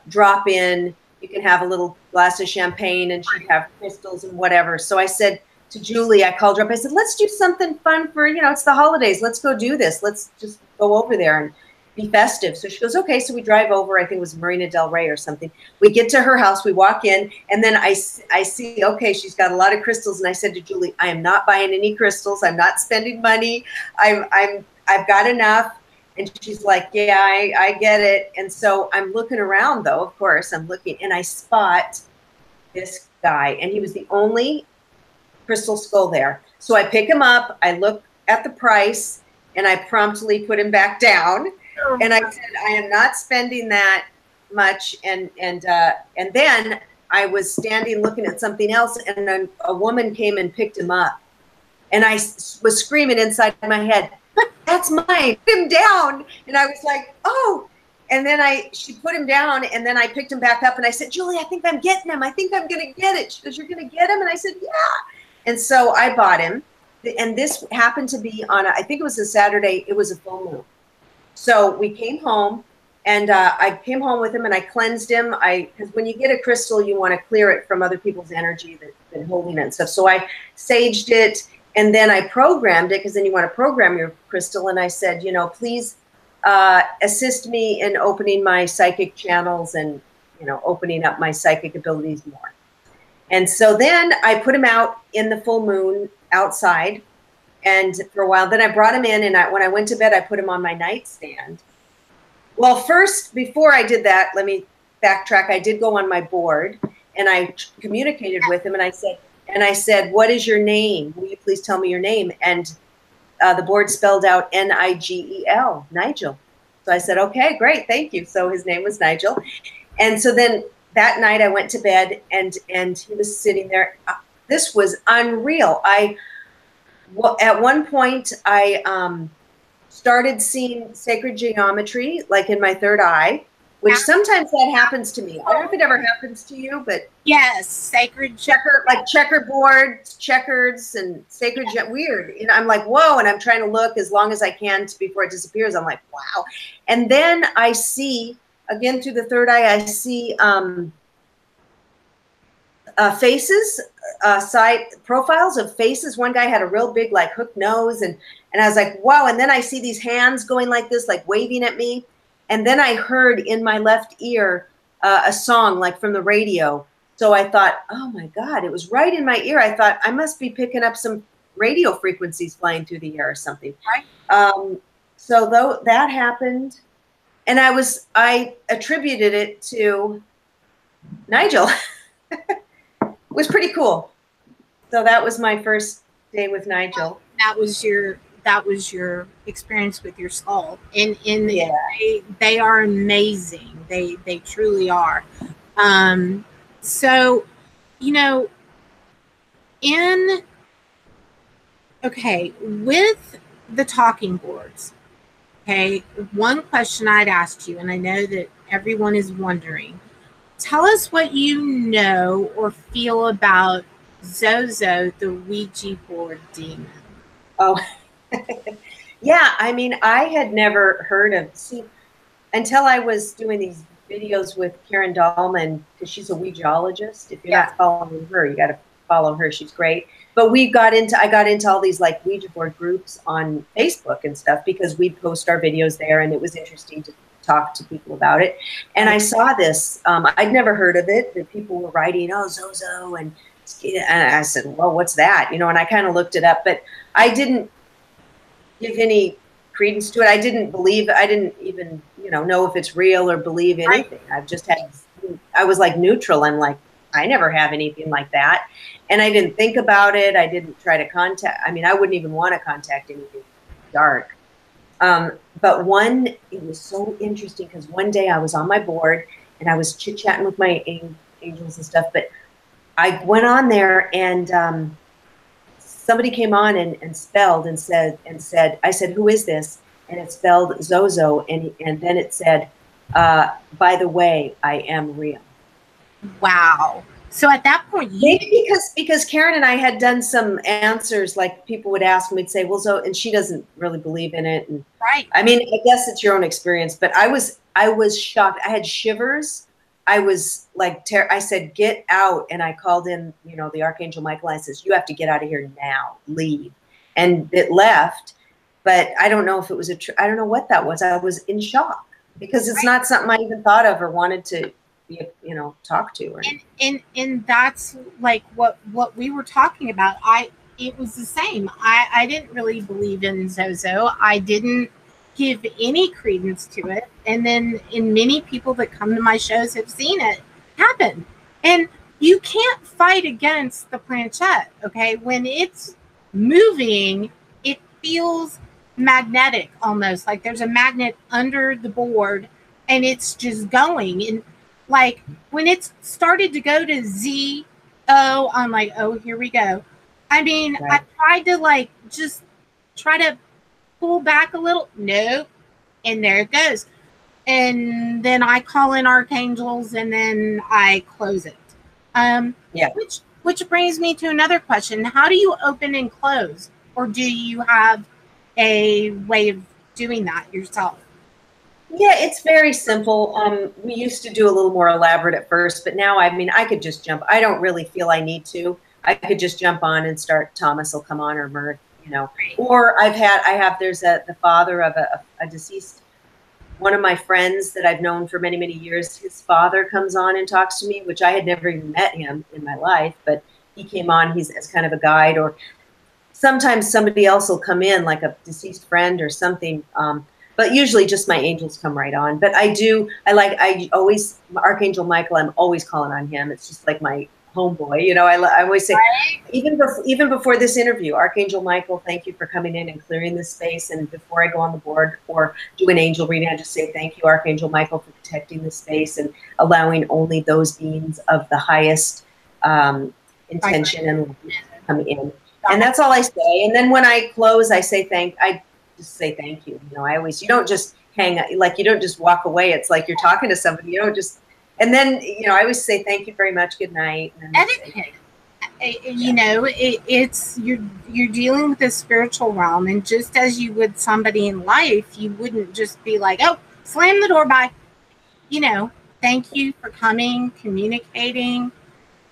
drop-in. You can have a little glass of champagne, and she'd have crystals and whatever. So I said to Julie, I called her up. I said, let's do something fun for, you know, it's the holidays. Let's go do this. Let's just go over there and be festive. So she goes, okay. So we drive over, I think it was Marina Del Rey or something. We get to her house, we walk in, and then I see, okay, she's got a lot of crystals. And I said to Julie, I am not buying any crystals. I'm not spending money. I've got enough. And she's like, yeah, I get it. And so I'm looking around, though, of course, I'm looking, and I spot this guy, and he was the only crystal skull there. So I pick him up, I look at the price, and I promptly put him back down. And I said, I am not spending that much. And then I was standing looking at something else, and then a woman came and picked him up. And I was screaming inside my head, that's mine, put him down. And I was like, oh. And then she put him down, and then I picked him back up, and I said, Julie, I think I'm getting him. I think I'm going to get it. She goes, you're going to get him? And I said, yeah. And so I bought him. And this happened to be on, I think it was a Saturday. It was a full moon. So we came home, and I came home with him, and I cleansed him. Because when you get a crystal, you want to clear it from other people's energy that's been holding it and stuff. So I saged it, and then I programmed it, because then you want to program your crystal. And I said, you know, please assist me in opening my psychic channels and, you know, opening up my psychic abilities more. And so then I put him out in the full moon outside. And for a while, then I brought him in, and when I went to bed, I put him on my nightstand. Well, first, before I did that, let me backtrack. I did go on my board, and I communicated with him, and I said, what is your name? Will you please tell me your name? And the board spelled out Nigel, Nigel. So I said, okay, great, thank you. So his name was Nigel. And so then that night I went to bed, and he was sitting there. This was unreal. Well, at one point, I started seeing sacred geometry, like in my third eye, which sometimes that happens to me. I don't know if it ever happens to you, but yes, sacred checkerboards, checkers, and sacred weird. And I'm like, whoa! And I'm trying to look as long as I can before it disappears. I'm like, wow! And then I see again through the third eye, I see faces, side profiles of faces. One guy had a real big, like, hook nose, and I was like, wow. And then I see these hands going like this, like waving at me. And then I heard in my left ear a song, like from the radio. So I thought, oh my God, it was right in my ear. I thought I must be picking up some radio frequencies flying through the air or something. Right. So though that happened, and I attributed it to Nigel. It was pretty cool. So that was my first day with Nigel. That was your experience with your skull, and yeah. they are amazing. They truly are. So, you know, with the talking boards, okay, one question I'd asked you, and I know that everyone is wondering, tell us what you know or feel about Zozo, the Ouija board demon. Oh, yeah. I mean, I had never heard of, until I was doing these videos with Karen Dahlman, because she's a Ouijaologist. If you're not following her, you got to follow her. She's great. But I got into all these like Ouija board groups on Facebook and stuff, because we'd post our videos there, and it was interesting to talk to people about it. And I saw this, I'd never heard of it, that people were writing, oh, Zozo, and I said, well, what's that? You know, and I kind of looked it up, but I didn't give any credence to it. I didn't even, know if it's real or believe anything. I was like neutral. I'm like, I never have anything like that. And I didn't think about it. I didn't try to I wouldn't even want to contact anything dark. But it was so interesting because one day I was on my board and I was chit-chatting with my angels and stuff, but I went on there and somebody came on and spelled and said, I said, who is this? And it spelled Zozo. And then it said, by the way, I am real. Wow. So at that point, maybe because Karen and I had done some answers, like people would ask and we'd say, well, so, and she doesn't really believe in it. And right. I mean, I guess it's your own experience, but I was shocked. I had shivers. I was like, I said, get out. And I called in, the Archangel Michael. I says, you have to get out of here now, leave. And it left, but I don't know if it was I don't know what that was. I was in shock because it's not something I even thought of or wanted to talk to. And that's like what we were talking about. It was the same. I didn't really believe in Zozo. I didn't give any credence to it. And then many people that come to my shows have seen it happen. And you can't fight against the planchette, okay? When it's moving, it feels magnetic almost. Like there's a magnet under the board and it's just going. And like when it's started to go to Z, I'm like, oh, here we go. I mean, right. I tried to just try to pull back a little. Nope. And there it goes. And then I call in archangels and then I close it. Which brings me to another question. How do you open and close? Or do you have a way of doing that yourself? Yeah, it's very simple. We used to do a little more elaborate at first, but now, I could just jump. I don't really feel I need to. I could just jump on and start. Thomas will come on or Mirth, Or there's the father of a deceased, one of my friends that I've known for many, many years. His father comes on and talks to me, which I had never even met him in my life, but he came on. He's as kind of a guide, or sometimes somebody else will come in, like a deceased friend or something. But usually just my angels come right on. But Archangel Michael, I'm always calling on him. It's just like my homeboy, I always say, right. even before this interview, Archangel Michael, thank you for coming in and clearing this space. And before I go on the board or do an angel reading, I just say, thank you, Archangel Michael, for protecting this space and allowing only those beings of the highest intention and come in. And that's all I say. And then when I close, I say just say thank you. You don't just hang, you don't just walk away. It's like you're talking to somebody, and then, I always say thank you very much. Good night. Etiquette. It's you're dealing with the spiritual realm, and just as you would somebody in life, you wouldn't just be like, oh, slam the door, bye. Thank you for coming, communicating.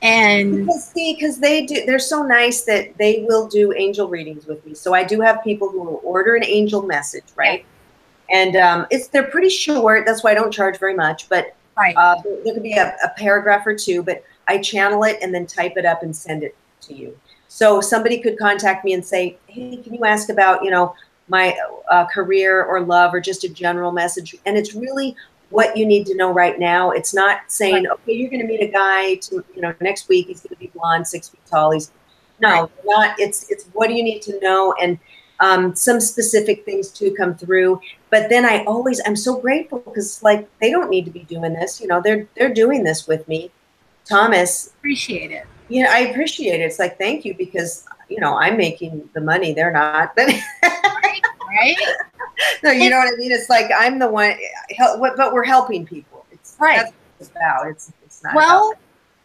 And because they're so nice that they will do angel readings with me. So I do have people who will order an angel message, right? Yeah. And they're pretty short. That's why I don't charge very much. But right. There could be a paragraph or two, but I channel it and then type it up and send it to you. So somebody could contact me and say, hey, can you ask about, my career or love or just a general message? And it's really what you need to know right now. It's not saying, okay, you're going to meet a guy next week. He's going to be blonde, 6 feet tall. It's what do you need to know? And some specific things to come through. But then I'm so grateful because they don't need to be doing this. They're doing this with me. Thomas. Appreciate it. I appreciate it. It's like, thank you, because, I'm making the money. They're not. Right? No, you know what I mean? It's like I'm the one, but we're helping people. It's right. That's what it's about. It's not. Well,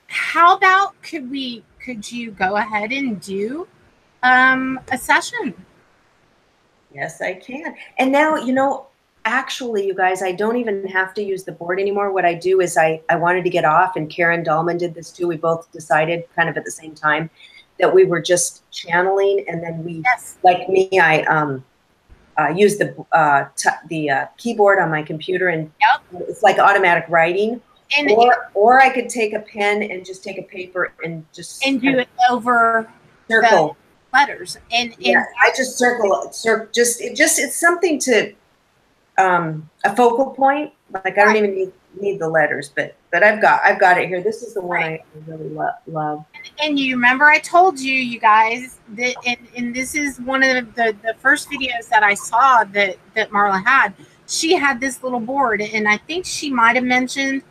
how about could you go ahead and do a session? Yes, I can. And now, actually, you guys, I don't even have to use the board anymore. What I do is I wanted to get off, and Karen Dahlman did this too. We both decided kind of at the same time that we were just channeling, and then like me, I use the keyboard on my computer, and it's like automatic writing. And or I could take a pen and just take a paper and just do it over circle. letters. And yeah, I just it's something to a focal point. Like I don't even need the letters, but I've got it here. This is the one I really love. And you remember I told you guys that, and this is one of the first videos that I saw that Marla had. She had this little board, and I think she might have mentioned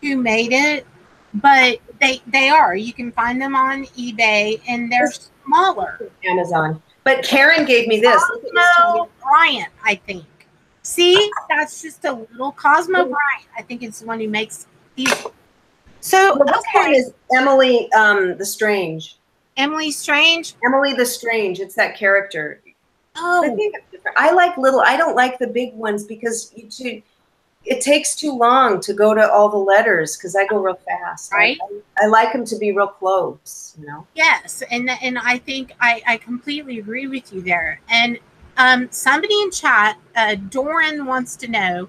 who made it, but they are. You can find them on eBay, and they're smaller. Amazon. But Karen gave me this. Cosmo Bryant, I think. See, that's just a little Cosmo Bryant. I think it's the one who makes these. So this one is Emily the Strange. Emily Strange? Emily the Strange. It's that character. Oh. I like little, I don't like the big ones because it takes too long to go to all the letters because I go real fast. Right. I like them to be real close, you know? Yes. And I think I completely agree with you there. And somebody in chat, Doran wants to know,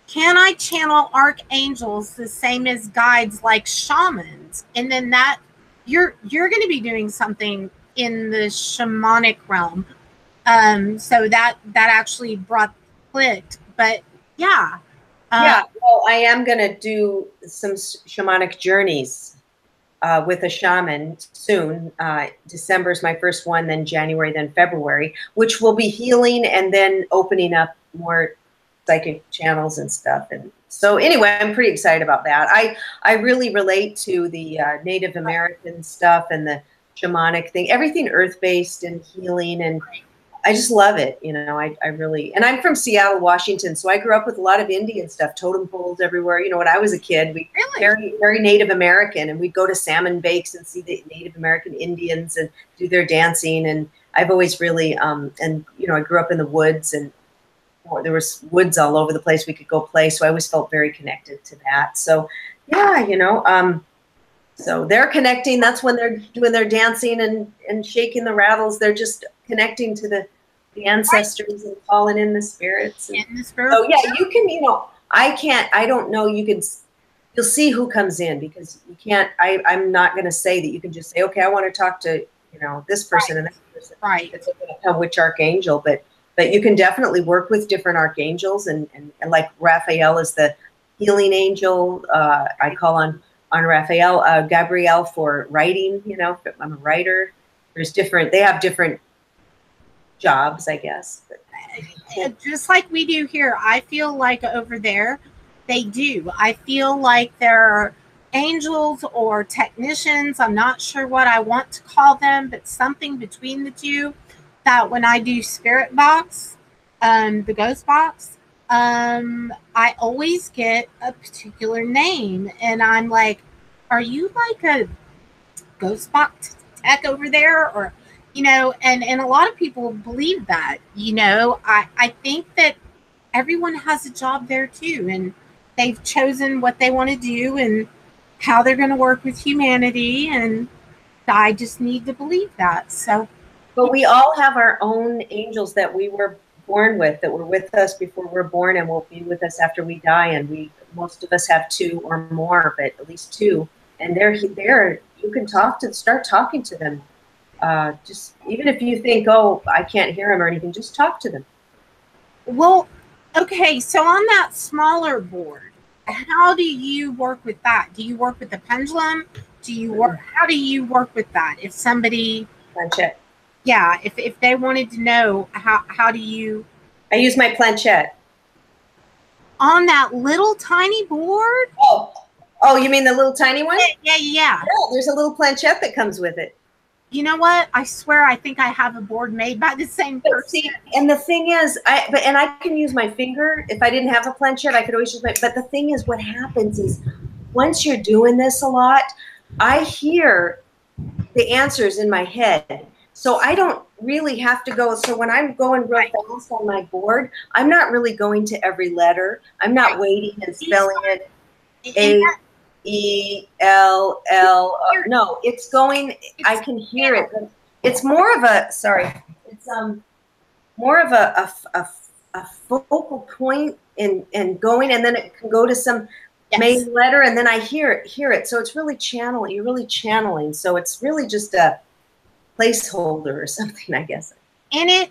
can I channel archangels the same as guides like shamans? And then that you're going to be doing something in the shamanic realm. So that actually clicked. But yeah. Yeah, well, I am going to do some shamanic journeys with a shaman soon. December is my first one, then January, then February, which will be healing and then opening up more psychic channels and stuff. And so anyway, I'm pretty excited about that. I really relate to the Native American stuff and the shamanic thing, everything earth-based and healing, and I just love it. You know, I really, and I'm from Seattle, Washington, so I grew up with a lot of Indian stuff, totem poles everywhere. You know, when I was a kid, we very Native American, and we'd go to salmon bakes and see the Native American Indians and do their dancing. And I've always really, and you know, I grew up in the woods, and there was woods all over the place we could go play. So I always felt very connected to that. So yeah, you know, so they're connecting. That's when they're doing their dancing and shaking the rattles. They're just connecting to the ancestors and calling in the spirits. And, so yeah, you can, you know, I don't know. You'll see who comes in because you can't, I'm not going to say that you can just say, okay, I want to talk to, you know, this person and that person. Right. It's going to tell which archangel, but you can definitely work with different archangels and like Raphael is the healing angel. I call on Raphael, Gabrielle for writing, you know, I'm a writer. They have different jobs, I guess. But. Just like we do here, I feel like over there, they do. I feel like there are angels or technicians. I'm not sure what I want to call them, but something between the two that when I do spirit box, the ghost box, I always get a particular name, and I'm like, are you like a ghost box tech over there? Or, you know, and a lot of people believe that, you know, I think that everyone has a job there too, and they've chosen what they want to do and how they're going to work with humanity, and I just need to believe that. So, but we all have our own angels that we were born with, that were with us before we're born and will be with us after we die. And most of us have two or more, but at least two. And they're there. You can start talking to them. Just even if you think, oh, I can't hear them or anything, just talk to them. Well, okay. So on that smaller board, how do you work with that? Do you work with the pendulum? How do you work with that? If somebody planchette. Yeah, if they wanted to know, how do you? I use my planchette. On that little tiny board? Oh, you mean the little tiny one? Yeah. Yeah, there's a little planchette that comes with it. You know what? I swear, I think I have a board made by the same person. See, and the thing is, I can use my finger. If I didn't have a planchette, I could always use but the thing is, what happens is, once you're doing this a lot, I hear the answers in my head. So I don't really have to go. So when I'm going real fast on my board, I'm not really going to every letter. I'm not waiting and spelling it A-E-L-L. No, it's going, I can hear it. It's more of a, it's more of a focal point and going, and then it can go to some main letter, and then I hear it. So it's really channeling. You're really channeling. So it's really just placeholder or something, I guess. And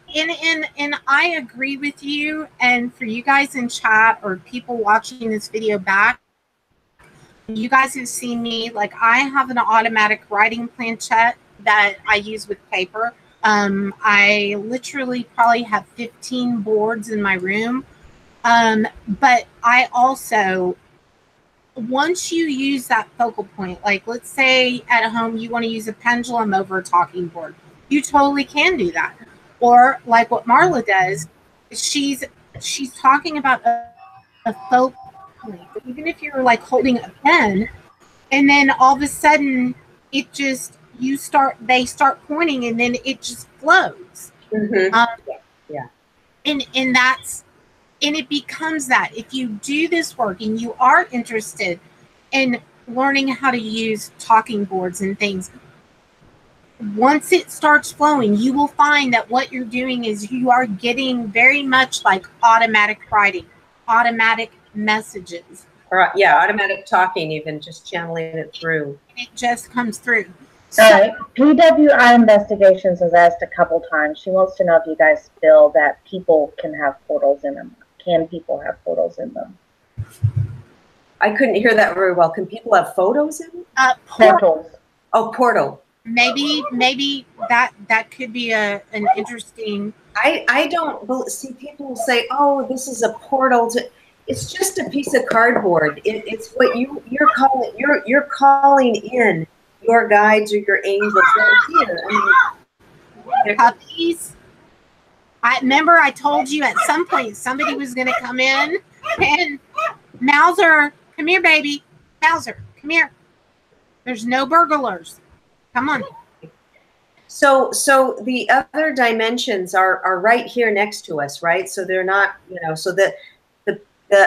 I agree with you. And for you guys in chat or people watching this video back, you guys have seen me, like I have an automatic writing planchette that I use with paper. I literally probably have 15 boards in my room. But I also, once you use that focal point, like let's say at home you want to use a pendulum over a talking board, you totally can do that. Or like what Marla does, she's talking about a focal point. Even if you're like holding a pen, and then all of a sudden it just they start pointing, and then it just flows. Mm-hmm. Yeah. And that's. And it becomes that if you do this work and you are interested in learning how to use talking boards and things, once it starts flowing, you will find that what you're doing is you are getting very much like automatic writing, automatic messages. Or, yeah, automatic talking, even just channeling it through. It just comes through. All right. PWI Investigations has asked a couple times. She wants to know if you guys feel that people can have portals in them. Can people have portals in them? I couldn't hear that very well. Can people have photos in them? Portals. Oh, portal. Maybe that could be an interesting. I don't see people say, "Oh, this is a portal to." It's just a piece of cardboard. It's what you're calling. You're calling in your guides or your angels right here. I mean, Puppies. I remember I told you at some point somebody was going to come in, and Mauser, come here, baby. Mauser, come here. There's no burglars. Come on. So the other dimensions are right here next to us, right? So they're not, so the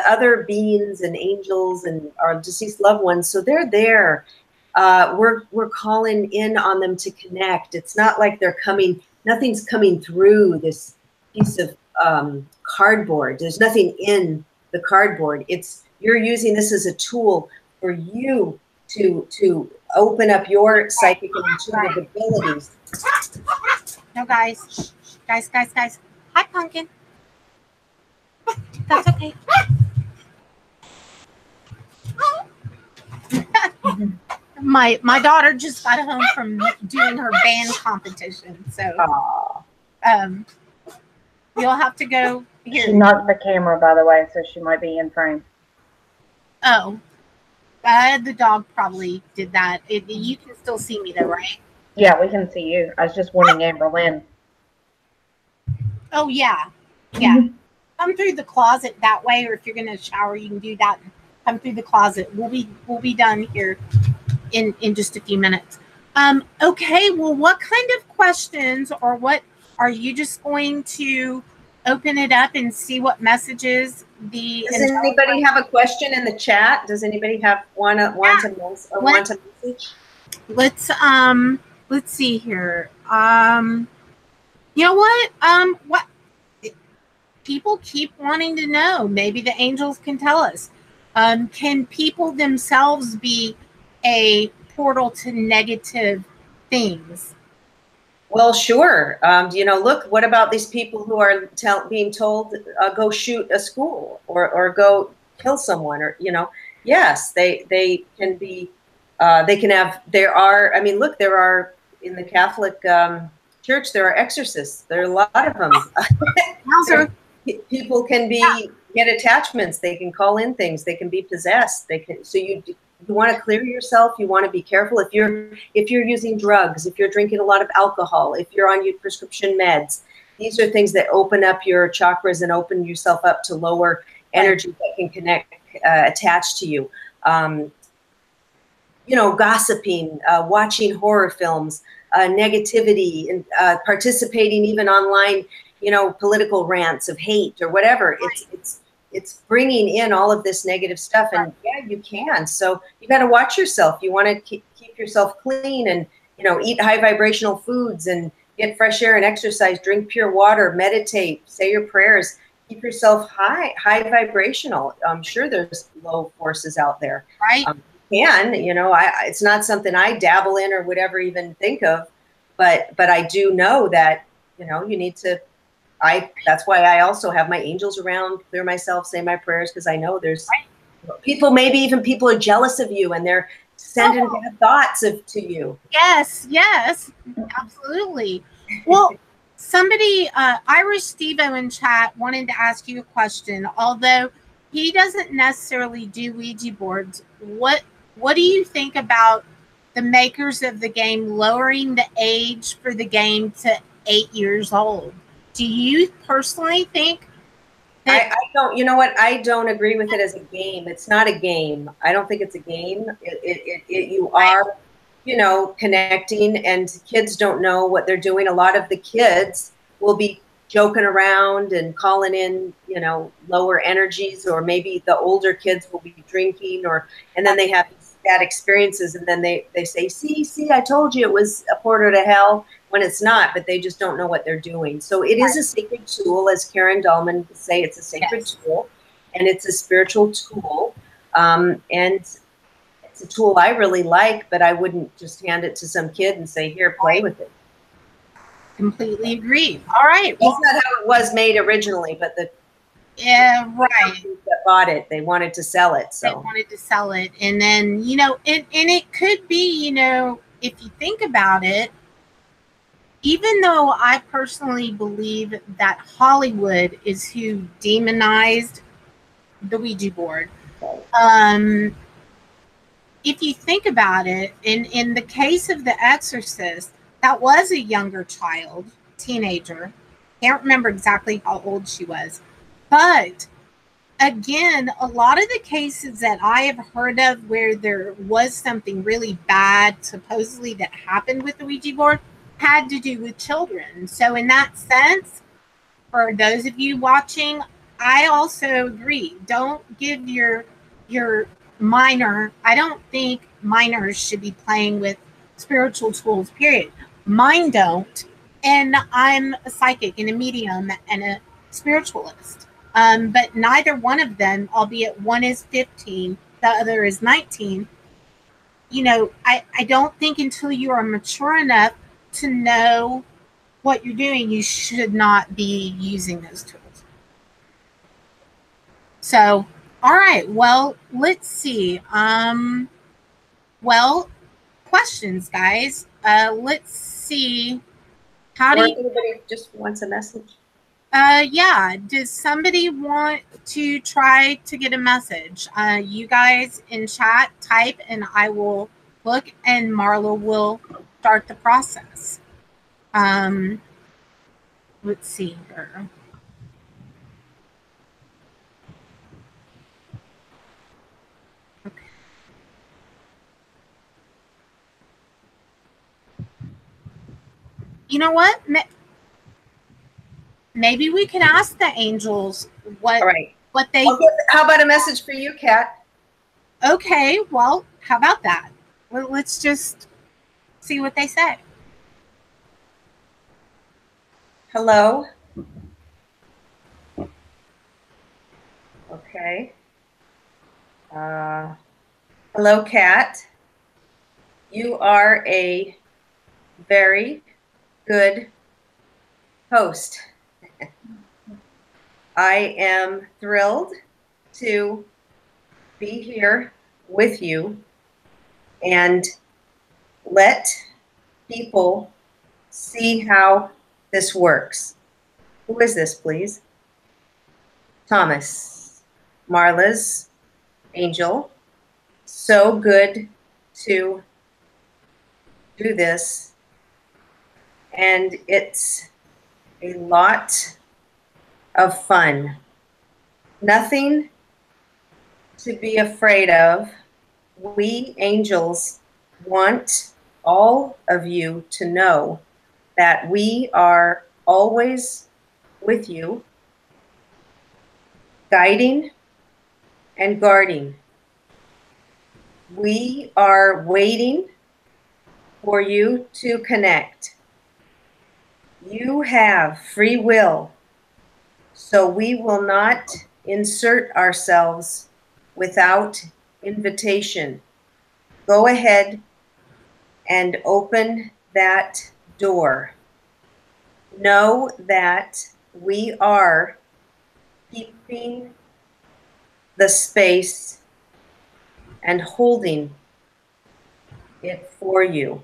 other beings and angels and our deceased loved ones, so they're there. We're calling in on them to connect. It's not like they're coming, nothing's coming through this piece of cardboard. There's nothing in the cardboard. You're using this as a tool for you to open up your psychic and intuitive abilities. No, guys. Guys. Hi, Pumpkin. That's okay. My daughter just got home from doing her band competition, so you'll have to go here. She knocked the camera, by the way, so she might be in frame. Oh, the dog probably did that. You can still see me though, right? Yeah, we can see you. I was just warning Amber Lynn. Oh yeah. Come through the closet that way, or if you're gonna shower, you can do that. Come through the closet. We'll be done here in just a few minutes. Okay. Well, what kind of questions, or what are you just going to open it up and see what messages the? Does anybody have a question in the chat? Does anybody have want a message? Let's see here. You know what? People keep wanting to know. Maybe the angels can tell us. Can people themselves be a portal to negative things? Well, sure. Look, what about these people who are being told, go shoot a school or go kill someone, or, yes, they can be, there are, in the Catholic Church, there are exorcists. There are a lot of them. People can get attachments. They can call in things. They can be possessed. So you want to clear yourself. You want to be careful if you're using drugs, if you're drinking a lot of alcohol, if you're on your prescription meds. These are things that open up your chakras and open yourself up to lower energy that can connect, attach to you. Gossiping, watching horror films, negativity, and participating even online, political rants of hate or whatever. It's bringing in all of this negative stuff, and yeah, you can. So you got to watch yourself. You want to keep yourself clean, and eat high vibrational foods, and get fresh air and exercise. Drink pure water. Meditate. Say your prayers. Keep yourself high vibrational. I'm sure there's low forces out there. Right. It's not something I dabble in or would ever even think of. but I do know that, you know, you need to, that's why I also have my angels around, clear myself, say my prayers, because I know there's people, maybe even people are jealous of you and they're sending bad thoughts to you. Yes, yes, absolutely. Well, somebody, Irish Stevo in chat wanted to ask you a question. Although he doesn't necessarily do Ouija boards, what do you think about the makers of the game lowering the age for the game to 8 years old? Do you personally think that? I don't, you know what? I don't agree with it as a game. It's not a game. I don't think it's a game. You are, you know, connecting, and kids don't know what they're doing. A lot of the kids will be joking around and calling in, you know, lower energies, or maybe the older kids will be drinking, and then they have bad experiences, and then they say, see, I told you it was a portal to hell, when it's not, but they just don't know what they're doing. So it is a sacred tool, as Karen Dahlman would say. It's a sacred tool, and it's a spiritual tool, and it's a tool I really like, but I wouldn't just hand it to some kid and say, here, play with it. Completely agree. All right. Well, that's not how it was made originally, but the that bought it, they wanted to sell it. So they wanted to sell it. And then, you know, and it could be, you know, if you think about it, even though I personally believe that Hollywood is who demonized the Ouija board, if you think about it, in the case of The Exorcist, that was a younger child, teenager. Can't remember exactly how old she was. But again, a lot of the cases that I have heard of where there was something really bad supposedly that happened with the Ouija board had to do with children. So in that sense, for those of you watching, I also agree. Don't give your minor, I don't think minors should be playing with spiritual tools, period. Mine don't. And I'm a psychic and a medium and a spiritualist. But neither one of them, albeit one is 15, the other is 19. You know, I don't think until you are mature enough to know what you're doing, you should not be using those tools. So, all right. Well, let's see. Well, questions, guys. Let's see. How do you? Anybody just wants a message? Yeah. Does somebody want to try to get a message? You guys in chat, type, and I will look, and Marla will start the process. Let's see here. Okay. You know what? Maybe we can ask the angels what they. How about a message for you, Kat? Okay, well, how about that? Well, let's just see what they say. Hello. Okay. Hello, Kat. You are a very good host. I am thrilled to be here with you and let people see how this works. Who is this, please? Thomas, Marla's angel. So good to do this. And it's a lot of fun. Nothing to be afraid of. We angels want all of you to know that we are always with you, guiding and guarding. We are waiting for you to connect. You have free will, so we will not insert ourselves without invitation. Go ahead and open that door. Know that we are keeping the space and holding it for you.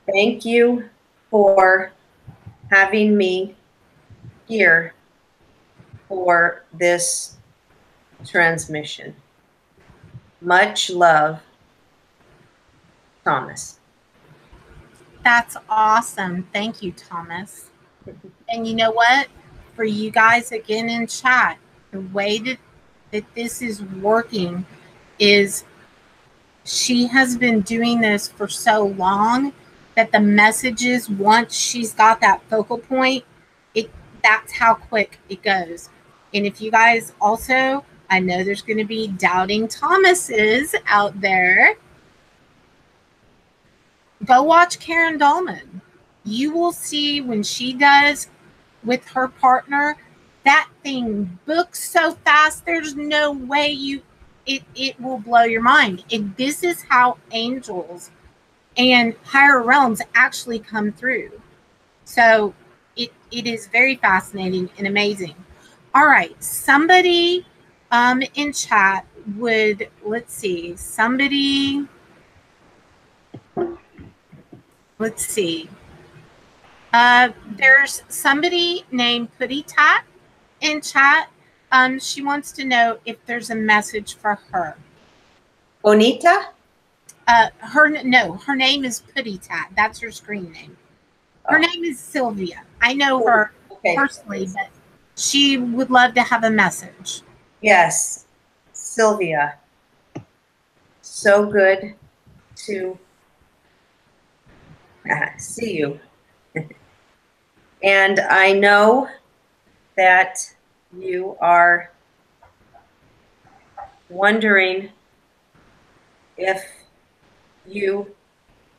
Thank you for having me here for this transmission. Much love, Thomas. That's awesome. Thank you, Thomas. And you know what? For you guys again in chat, the way that this is working is she has been doing this for so long that the messages, once she's got that focal point, that's how quick it goes. And if you guys also, I know there's going to be doubting Thomases out there, go watch Karen Dahlman. You will see when she does with her partner, that thing books so fast, there's no way it will blow your mind. And this is how angels and higher realms actually come through. So it is very fascinating and amazing. All right, somebody in chat would, let's see, there's somebody named Putty Tat in chat. She wants to know if there's a message for her. Bonita? Her name is Putty Tat. That's her screen name. Her name is Sylvia. I know her personally, but she would love to have a message. Yes, Sylvia. So good to see you. And I know that you are wondering if you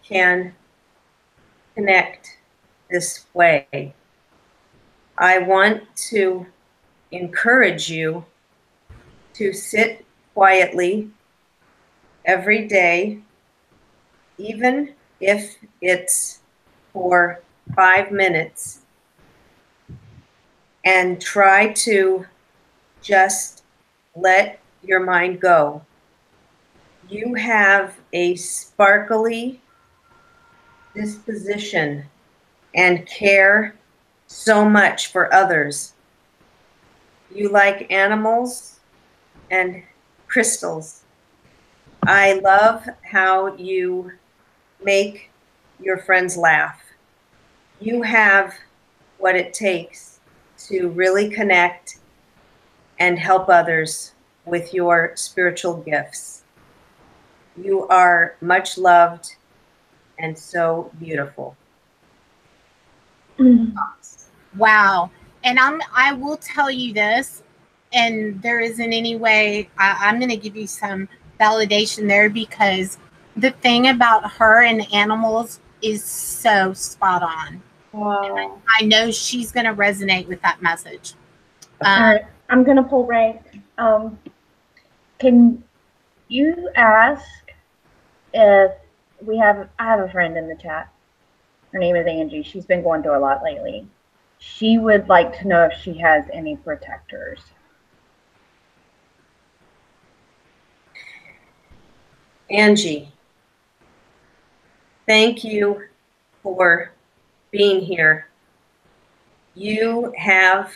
can connect this way. I want to encourage you to sit quietly every day, even if it's for 5 minutes, and try to just let your mind go. You have a sparkly disposition and care so much for others. You like animals and crystals. I love how you make your friends laugh. You have what it takes to really connect and help others with your spiritual gifts. You are much loved and so beautiful. Wow. And I will tell you this, and there isn't any way I'm going to give you some validation there, because the thing about her and animals is so spot on. Wow. I know she's going to resonate with that message. All right, I'm going to pull rank. Can you ask if I have a friend in the chat. Her name is Angie. She's been going through a lot lately. She would like to know if she has any protectors. Angie, thank you for being here. You have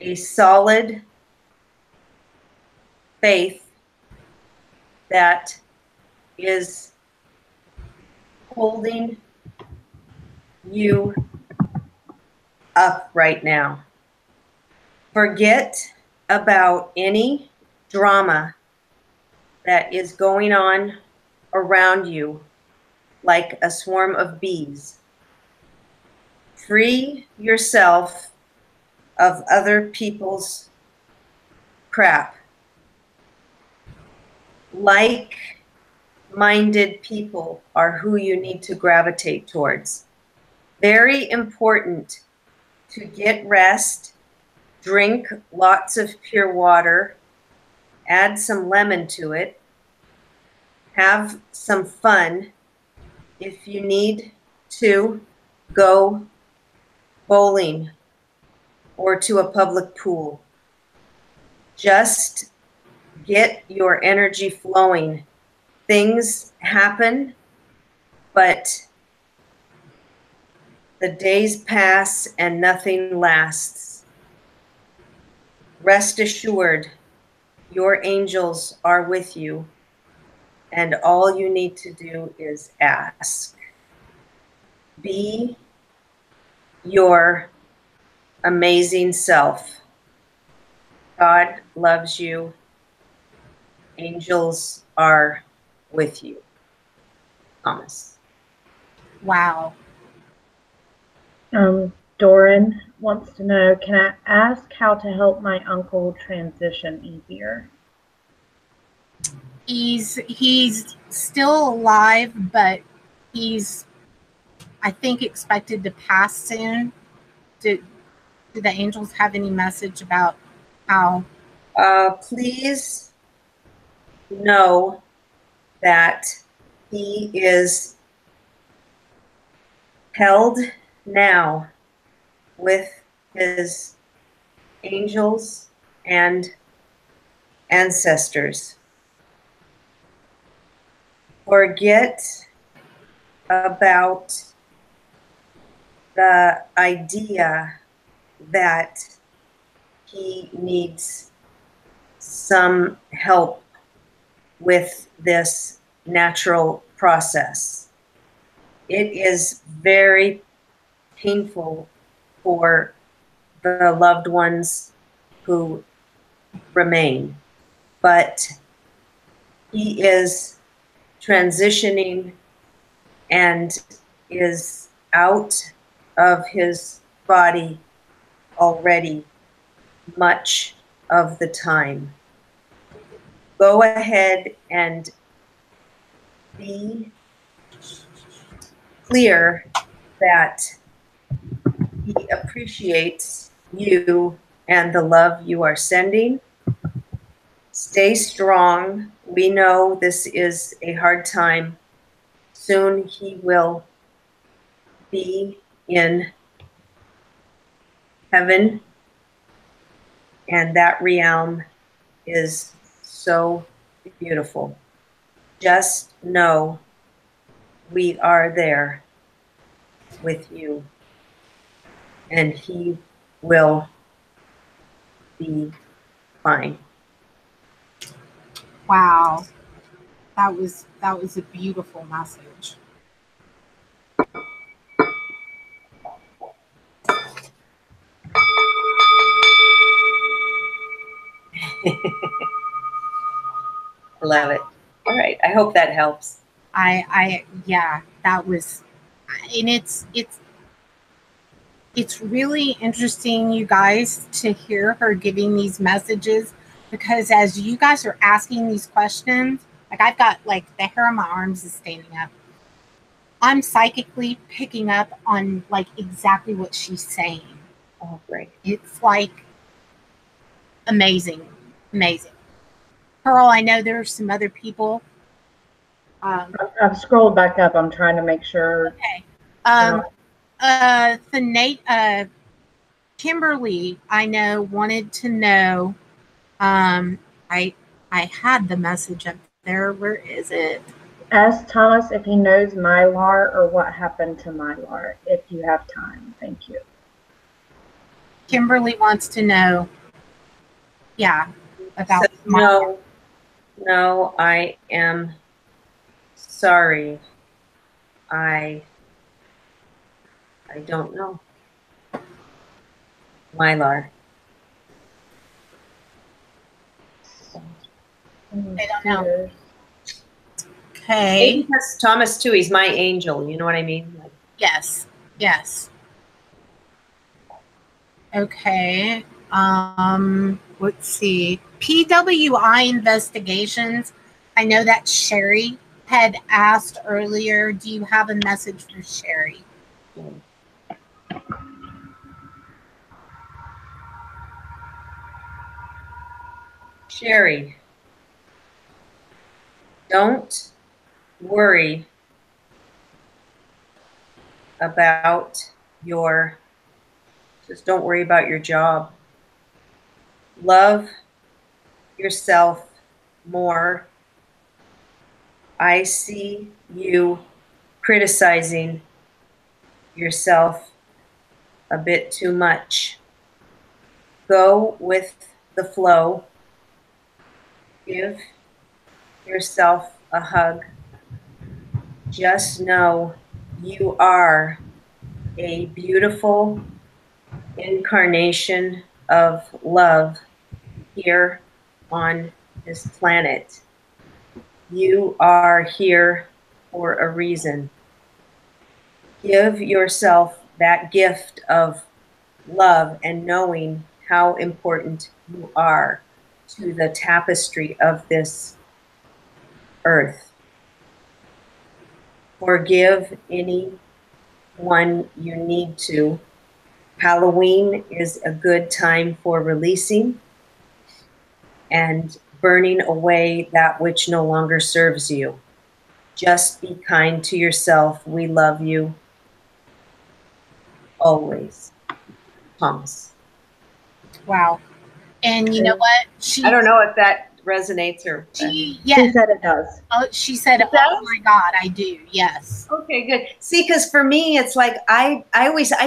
a solid faith that is holding you up right now. Forget about any drama that is going on around you like a swarm of bees. Free yourself of other people's crap. Like-minded people are who you need to gravitate towards. Very important to get rest, drink lots of pure water, add some lemon to it, have some fun. If you need to go bowling or to a public pool. Just get your energy flowing. Things happen, but the days pass and nothing lasts. Rest assured, your angels are with you, and all you need to do is ask. Be your amazing self. God loves you. Angels are with you. Thomas. Wow. Doran wants to know, can I ask how to help my uncle transition easier? He's still alive, but he's, I think, expected to pass soon. Do the angels have any message about how? Please know that he is held now with his angels and ancestors. Forget about the idea that he needs some help with this natural process. It is very painful for the loved ones who remain, but he is transitioning and is out of his body already much of the time. Go ahead and be clear that he appreciates you and the love you are sending. Stay strong. We know this is a hard time. Soon he will be in heaven, and that realm is so beautiful. Just know we are there with you, and he will be fine. Wow, that was a beautiful message. I love it. All right, I hope that helps. Yeah, that was, and it's really interesting, you guys, to hear her giving these messages, because as you guys are asking these questions, like I've got like the hair on my arms is standing up. I'm psychically picking up on like exactly what she's saying. Oh, great. It's like amazing. Pearl, I know there are some other people. I've scrolled back up. I'm trying to make sure. Okay. Kimberly, I know, wanted to know. I had the message up there. Where is it? Ask Thomas if he knows Mylar or what happened to Mylar, if you have time. Thank you. Kimberly wants to know. Yeah, about So, no, I am sorry. I don't know. Mylar. I don't know. Maybe Okay. because Thomas too, he's my angel, you know what I mean? Like, Yes. Okay. Let's see. PWI investigations. I know that Sherry had asked earlier. Do you have a message for Sherry? Sherry, don't worry about just don't worry about your job. Love yourself more. I see you criticizing yourself a bit too much. Go with the flow. Give yourself a hug. Just know you are a beautiful incarnation of love here on this planet. You are here for a reason. Give yourself that gift of love and knowing how important you are to the tapestry of this earth. Forgive anyone you need to. Halloween is a good time for releasing and burning away that which no longer serves you. Just be kind to yourself. We love you always. Thomas. Wow. And you know what? I don't know if that resonates or. She said it does. Oh, she said, It does? "Oh my God, I do." Yes. Okay, good. See, because for me, it's like I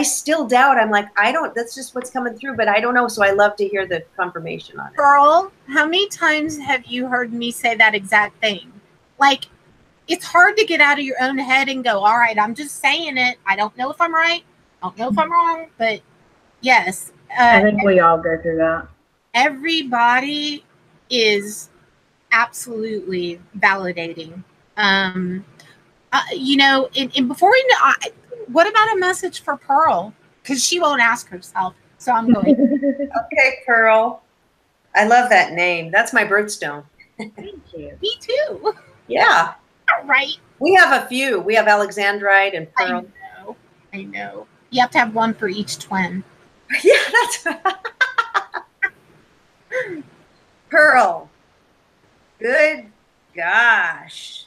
still doubt. I'm like, I don't. That's just what's coming through, but I don't know. So I love to hear the confirmation on it. Girl, how many times have you heard me say that exact thing? Like, it's hard to get out of your own head and go, all right, I'm just saying it. I don't know if I'm right. I don't know if I'm wrong, but yes. I think we all go through that. Everybody is absolutely validating. You know, and before we know, what about a message for Pearl? Because she won't ask herself. So I'm going. Okay, Pearl. I love that name. That's my birthstone. Thank you. Me too. Yeah. Right. We have a few. We have Alexandrite and Pearl. I know. You have to have one for each twin. Yeah, that's Pearl. Good gosh.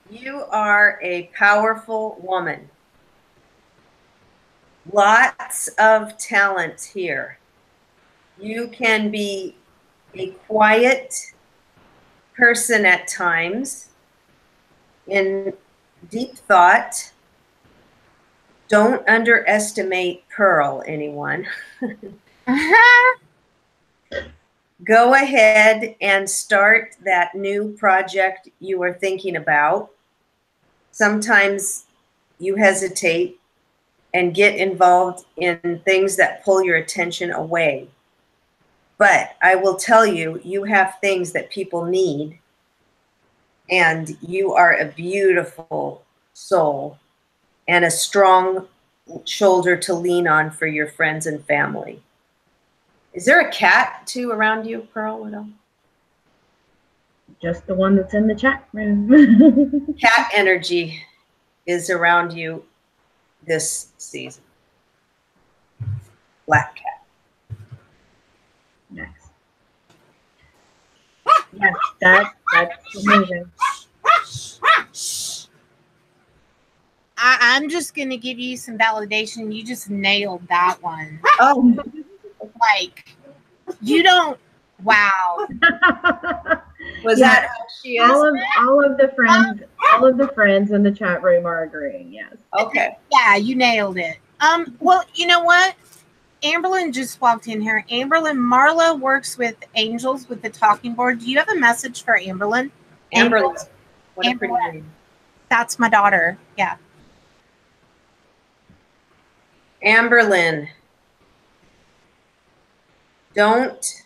You are a powerful woman. Lots of talent here. You can be a quiet person at times in deep thought. Don't underestimate Pearl, anyone. Go ahead and start that new project you are thinking about. Sometimes you hesitate and get involved in things that pull your attention away. But I will tell you, you have things that people need, and you are a beautiful soul and a strong shoulder to lean on for your friends and family. Is there a cat too around you, Pearl, at all? Just the one that's in the chat room. Cat energy is around you this season. Black cat. Nice. Yes, that's amazing. I'm just going to give you some validation. You just nailed that one. Oh, Like, you don't, wow. was that how she is? All of the friends in the chat room are agreeing. Yes. Okay. Yeah, you nailed it. Well, you know what? Amberlyn just walked in here. Amberlyn, Marla works with angels with the talking board. Do you have a message for Amberlyn? Amberlyn. What a pretty Amberlyn. name. That's my daughter. Yeah. Amberlyn. Don't.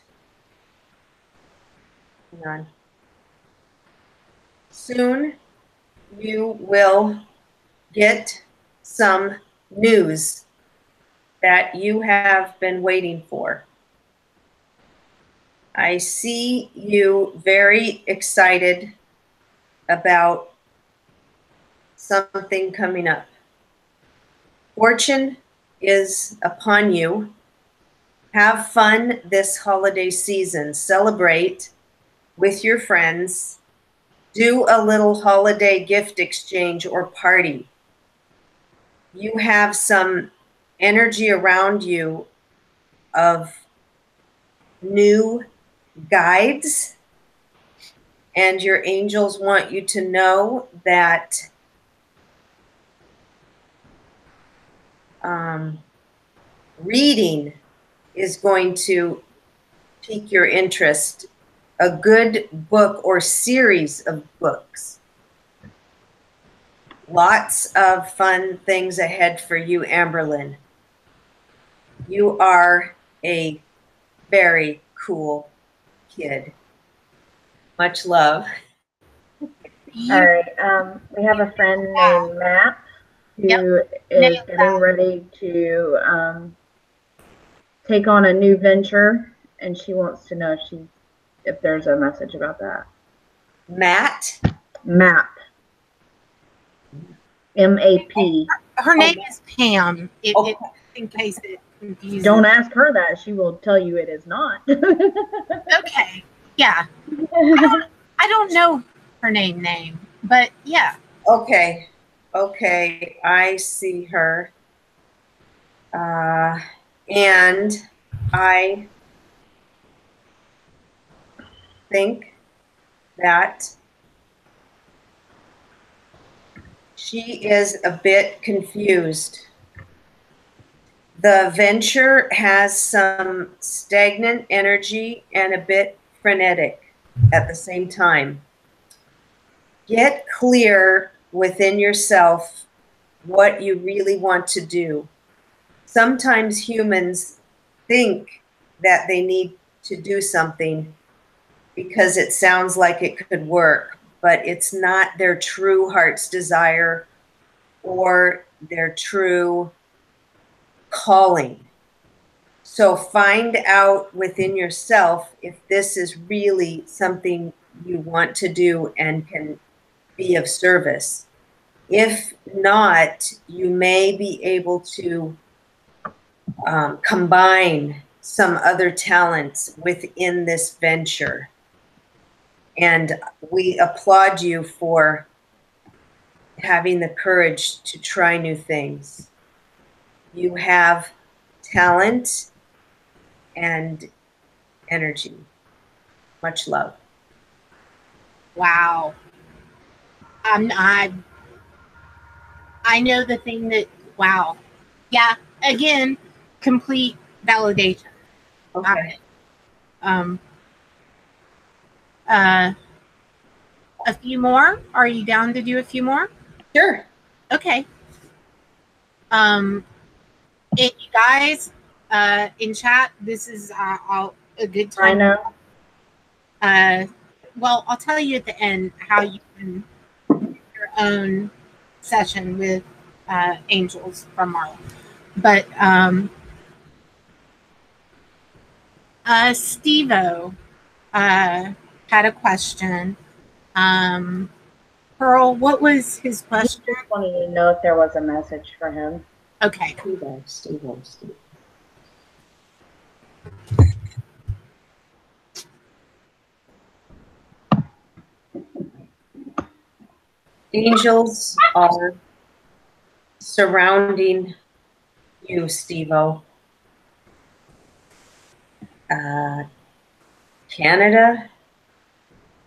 Hang on. Soon you will get some news that you have been waiting for. I see you very excited about something coming up. Fortune is upon you. Have fun this holiday season. Celebrate with your friends. Do a little holiday gift exchange or party. you have some energy around you of new guides, and your angels want you to know that reading is going to pique your interest. A good book or series of books. Lots of fun things ahead for you, Amberlynn. You are a very cool kid. Much love. All right. We have a friend named Matt who is getting ready to take on a new venture, and she wants to know if there's a message about that. Matt? Map. M-A-P. Her name is Pam. In case it confuses. Don't ask her that. She will tell you it is not. Okay. Yeah. I don't know her name, but yeah. Okay. Okay. I see her. And I think that she is a bit confused. The venture has some stagnant energy and a bit frenetic at the same time. Get clear within yourself what you really want to do. Sometimes humans think that they need to do something because it sounds like it could work, but it's not their true heart's desire or their true calling. So find out within yourself if this is really something you want to do and can be of service. If not, you may be able to combine some other talents within this venture. And we applaud you for having the courage to try new things. You have talent and energy. Much love. Wow. I know the thing that, wow. Yeah, again, complete validation. Okay. A few more? Are you down to do a few more? Sure. Okay. You guys, in chat, this is a good time. I know. Well, I'll tell you at the end how you can do your own session with angels from Marla. But Steve-O had a question. Pearl, what was his question? He just wanted to know if there was a message for him. Okay. Steve-O. Angels are surrounding you, Steve-O. Canada?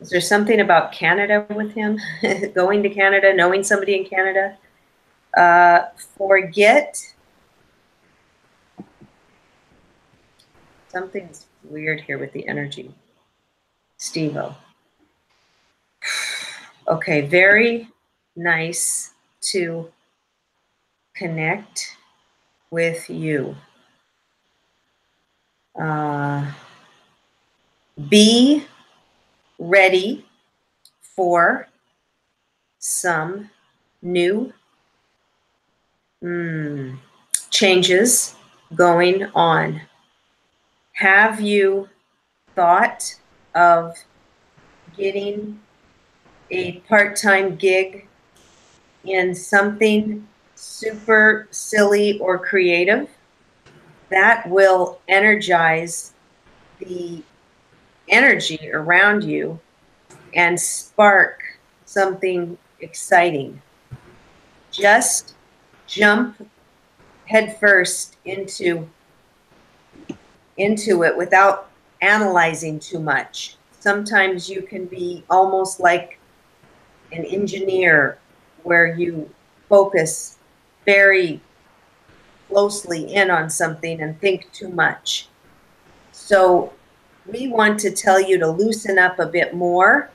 Is there something about Canada with him? Going to Canada, knowing somebody in Canada? Forget. Something's weird here with the energy. Steve-O. Okay, very nice to connect with you. Be ready for some new changes going on. Have you thought of getting a part-time gig in something super silly or creative? That will energize the energy around you and spark something exciting. Just jump headfirst into it without analyzing too much. Sometimes you can be almost like an engineer where you focus very closely in on something and think too much. So we want to tell you to loosen up a bit more,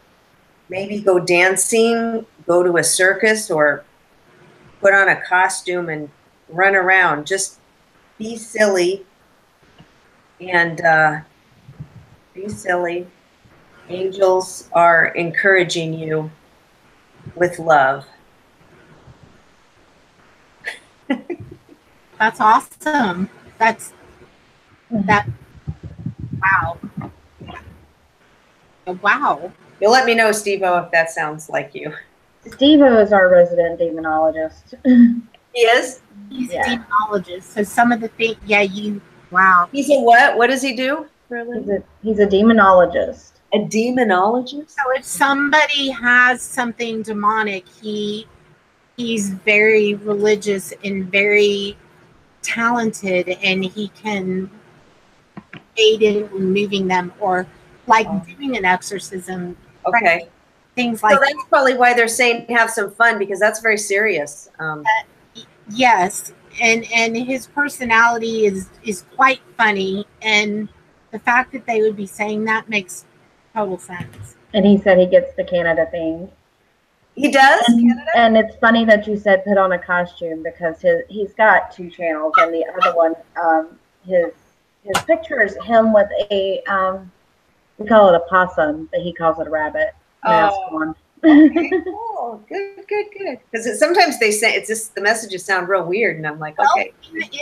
maybe go dancing, go to a circus, or put on a costume and run around. Just be silly and be silly. Angels are encouraging you with love. That's awesome. That. Wow. Wow. You'll let me know, Steve-O, if that sounds like you. Steve-O is our resident demonologist. He is? He's a demonologist. So some of the things, wow. He's a what? What does he do? He's a demonologist. A demonologist? So if somebody has something demonic, he's very religious and very talented, and he can aid in removing them, or like doing an exorcism. Okay. Right? Things like so that's probably why they're saying have some fun, because that's very serious. Yes, and his personality is quite funny, and the fact that they would be saying that makes total sense. And he said he gets the Canada thing. He does? Canada? And it's funny that you said put on a costume, because he's got 2 channels, and the other one, his picture is him with a we call it a possum, but he calls it a rabbit mask on. Okay, cool. Good. Because sometimes they say it's just the messages sound real weird, and I'm like, okay.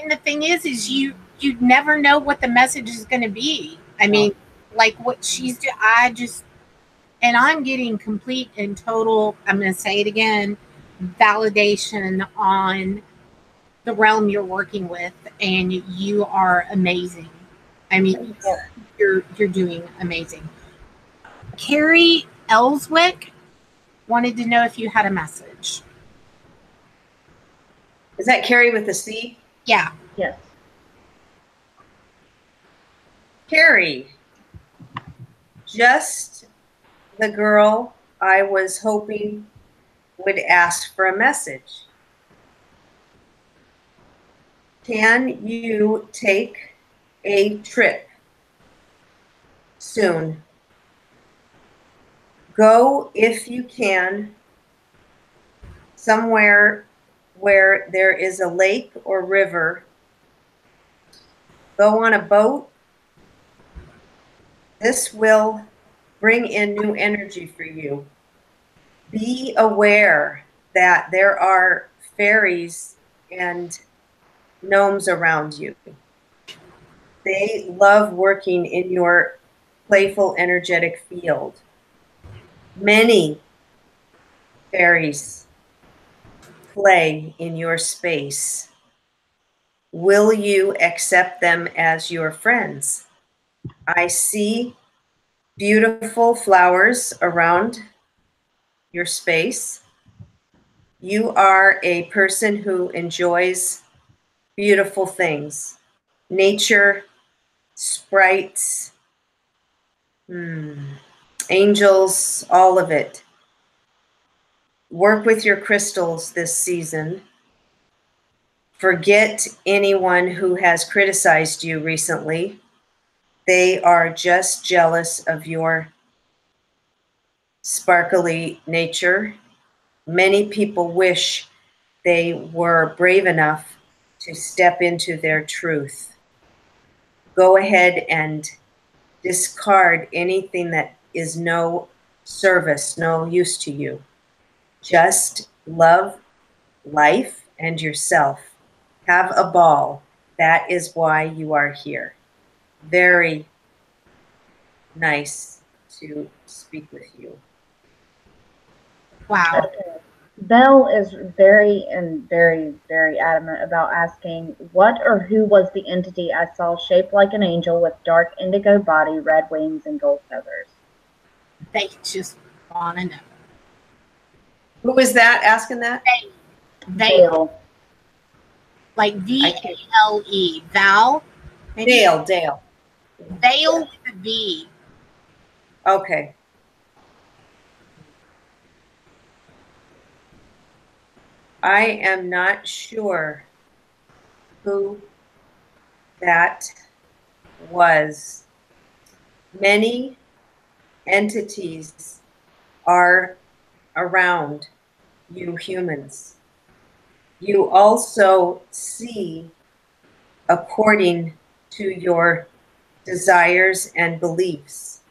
And the thing is you never know what the message is going to be. I mean, like what she's doing, and I'm getting complete and total, I'm going to say it again, validation on the realm you're working with, and you are amazing. I mean, you're doing amazing. Carrie Ellswick wanted to know if you had a message. Is that Carrie with a C? Yeah. Yes. Carrie, just the girl I was hoping would ask for a message. Can you take a trip soon? Go, if you can, somewhere where there is a lake or river. Go on a boat. This will bring in new energy for you. Be aware that there are fairies and gnomes around you. They love working in your playful, energetic field. Many fairies play in your space. Will you accept them as your friends? I see beautiful flowers around your space. You are a person who enjoys beautiful things. Nature, sprites, angels, all of it. Work with your crystals this season. Forget anyone who has criticized you recently. They are just jealous of your sparkly nature. Many people wish they were brave enough to step into their truth. Go ahead and discard anything that is no service, no use to you. Just love life and yourself. Have a ball. That is why you are here. Very nice to speak with you. Wow. Belle is very adamant about asking what or who was the entity I saw shaped like an angel with dark indigo body, red wings, and gold feathers. They just want to know. Who was that asking that? They. like VALE, Val. Maybe Dale. Vale with a V. Okay. I am not sure who that was. Many entities are around you humans. You also see according to your desires and beliefs.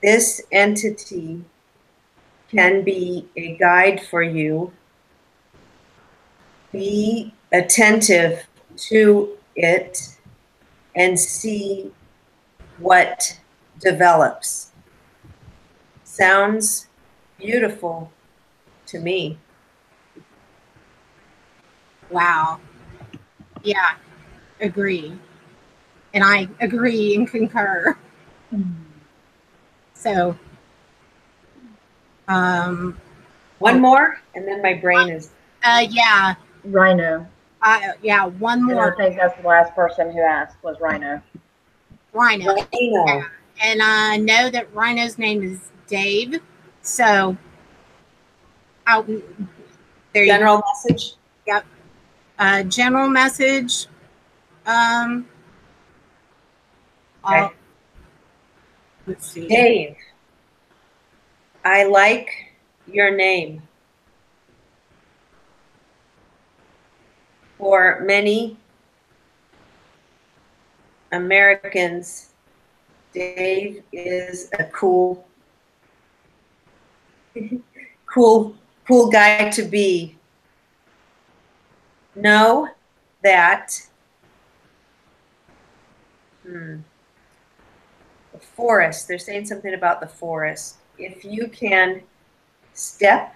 This entity can be a guide for you. Be attentive to it and see what develops. Sounds beautiful to me. Wow. Yeah, agree. And I agree and concur. So, one more, and then my brain is. Yeah. Rhino. Yeah, one And more. I think that's the last person who asked was Rhino. Rhino. Yeah. And I know that Rhino's name is Dave. So, there General message. Yep. General message. Okay. Let's see. Dave, I like your name. For many Americans, Dave is a cool guy to be. Know that the forest, they're saying something about the forest. If you can step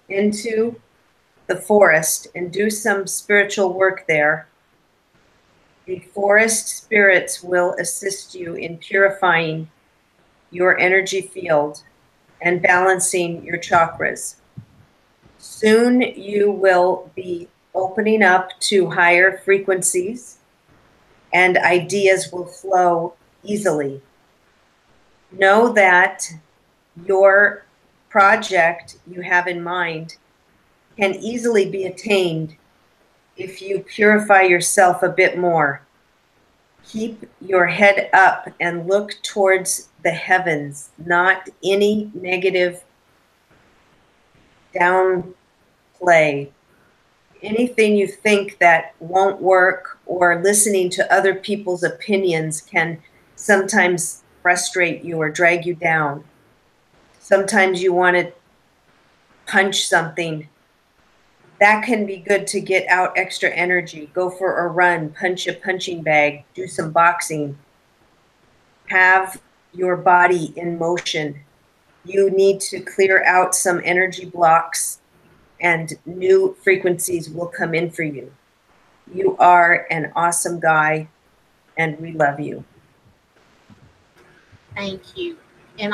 into the forest and do some spiritual work there, the forest spirits will assist you in purifying your energy field and balancing your chakras. Soon you will be opening up to higher frequencies and ideas will flow easily. Know that your project you have in mind can easily be attained if you purify yourself a bit more. Keep your head up and look towards the heavens, not any negative downplay. Anything you think that won't work or listening to other people's opinions can sometimes frustrate you or drag you down. Sometimes you want to punch something. That can be good to get out extra energy. Go for a run, punch a punching bag, do some boxing. Have your body in motion. You need to clear out some energy blocks and new frequencies will come in for you. You are an awesome guy and we love you. Thank you. And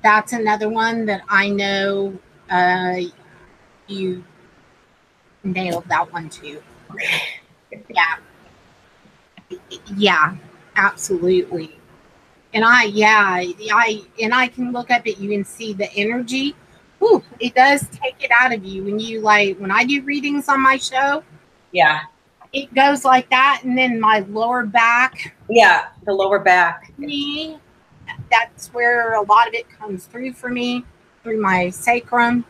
that's another one that I know you nailed that one too. Yeah. Yeah, absolutely. And I can look up at you and see the energy. Ooh, it does take it out of you when you when I do readings on my show. Yeah. It goes like that, and then my lower back. Yeah, the lower back. Me, that's where a lot of it comes through for me, through my sacrum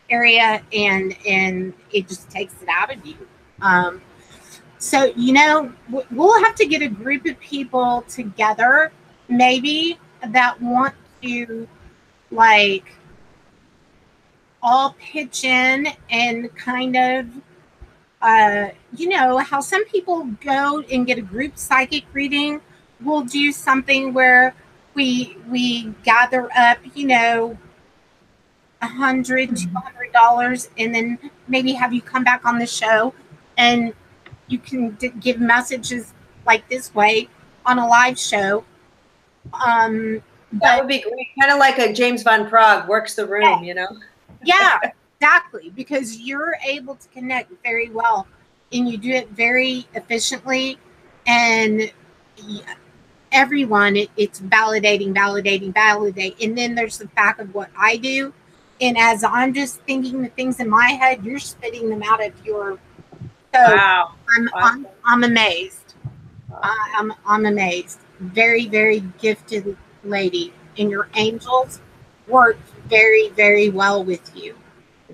area, and it just takes it out of you. So, we'll have to get a group of people together, maybe, that want to, all pitch in and kind of, how some people go and get a group psychic reading. We'll do something where we gather up, $100, $200, and then maybe have you come back on the show and you can give messages like this way on a live show. That would be great. Kind of like a James Van Praagh works the room, Yeah, exactly. Because you're able to connect very well and you do it very efficiently, and everyone, it's validating, and then there's the fact of what I do, and as I'm just thinking the things in my head, you're spitting them out of your. So Wow. I'm amazed. I'm amazed. Very, very gifted lady, and your angels work very, very well with you.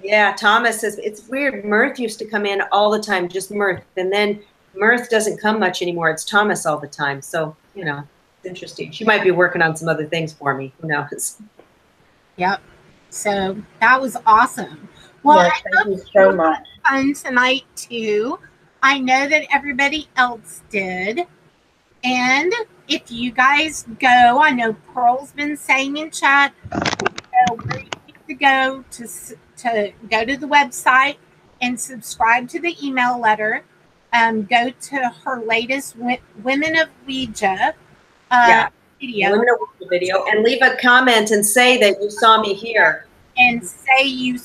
Yeah, Thomas says it's weird. Mirth used to come in all the time, just Mirth, and then Mirth doesn't come much anymore. It's Thomas all the time. So it's interesting. She might be working on some other things for me. Who knows? Yep. So that was awesome. Well, yes, thank you so much. Fun tonight too. I know that everybody else did. And if you guys go, I know Pearl's been saying in chat, where you need to go to the website and subscribe to the email letter. Go to her latest Women of Ouija video, and leave a comment and say that you saw me here. And say you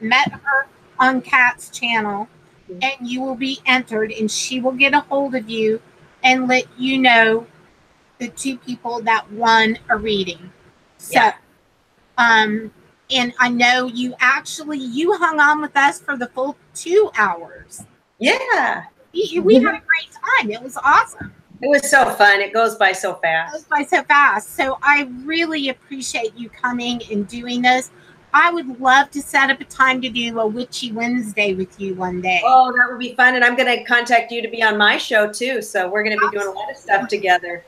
met her on Kat's channel, and you will be entered, and she will get a hold of you and let you know the 2 people that won a reading. So, and I know you hung on with us for the full 2 hours. Yeah. We had a great time. It was awesome. It was so fun. It goes by so fast. So I really appreciate you coming and doing this. I would love to set up a time to do a Witchy Wednesday with you one day. Oh, that would be fun. And I'm going to contact you to be on my show too. So we're going to be doing a lot of stuff together.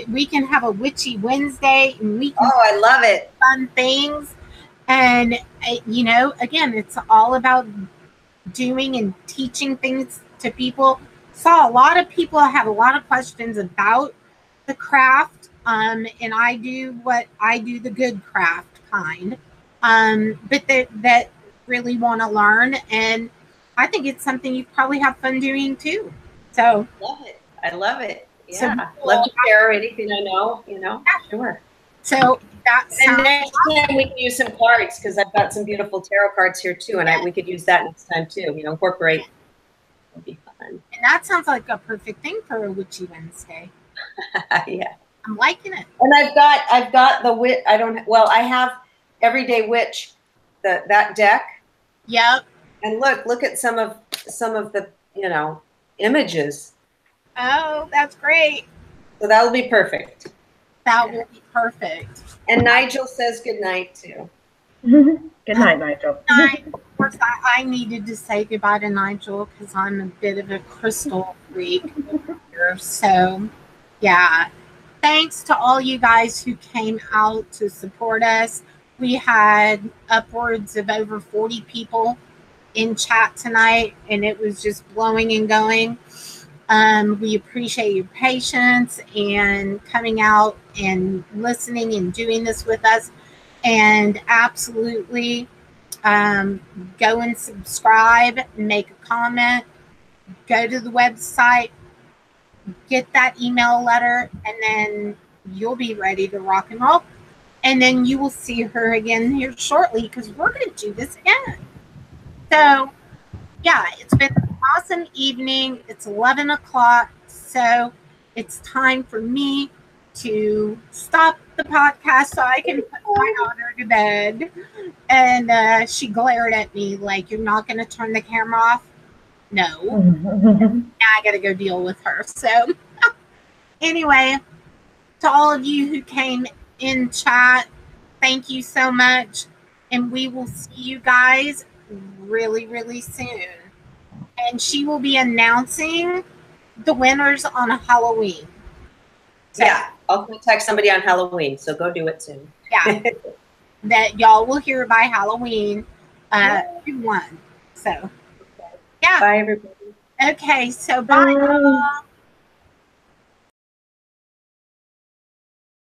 We can have a Witchy Wednesday, and we can I love it. Fun things. And, again, it's all about doing and teaching things to people. Saw a lot of people have a lot of questions about the craft, and I do the good craft kind, but that really want to learn, and I think it's something you probably have fun doing too. So I love it. Yeah, love to share anything I know. Sure. So and next time we can use some cards, because I've got some beautiful tarot cards here too, and we could use that next time too. Incorporate. It'll be fun. And that sounds like a perfect thing for a Witchy Wednesday. Yeah, I'm liking it. And I've got the witch. I have Everyday Witch, that deck. Yep. And look at some of the images. Oh, that's great. So that'll be perfect. That will be perfect. And Nigel says good night too. Good night, Nigel. Good night. Of course, I needed to say goodbye to Nigel because I'm a bit of a crystal freak. So, yeah. Thanks to all you guys who came out to support us. We had upwards of over 40 people in chat tonight, and it was just blowing and going. We appreciate your patience and coming out and listening and doing this with us. And absolutely go and subscribe, make a comment, go to the website, get that email letter, and then you'll be ready to rock and roll. And then you will see her again here shortly, because we're going to do this again. So, yeah, it's been an awesome evening. It's 11 o'clock, so it's time for me to stop the podcast so I can put my daughter to bed. And she glared at me like, "You're not going to turn the camera off?" No. Now I got to go deal with her. So anyway, to all of you who came in chat, thank you so much. And we will see you guys really, really soon. And she will be announcing the winners on Halloween. So, yeah, I'll contact somebody on Halloween, so go do it soon. Yeah, that y'all will hear by Halloween who won. So, yeah. Bye, everybody. Okay, so bye.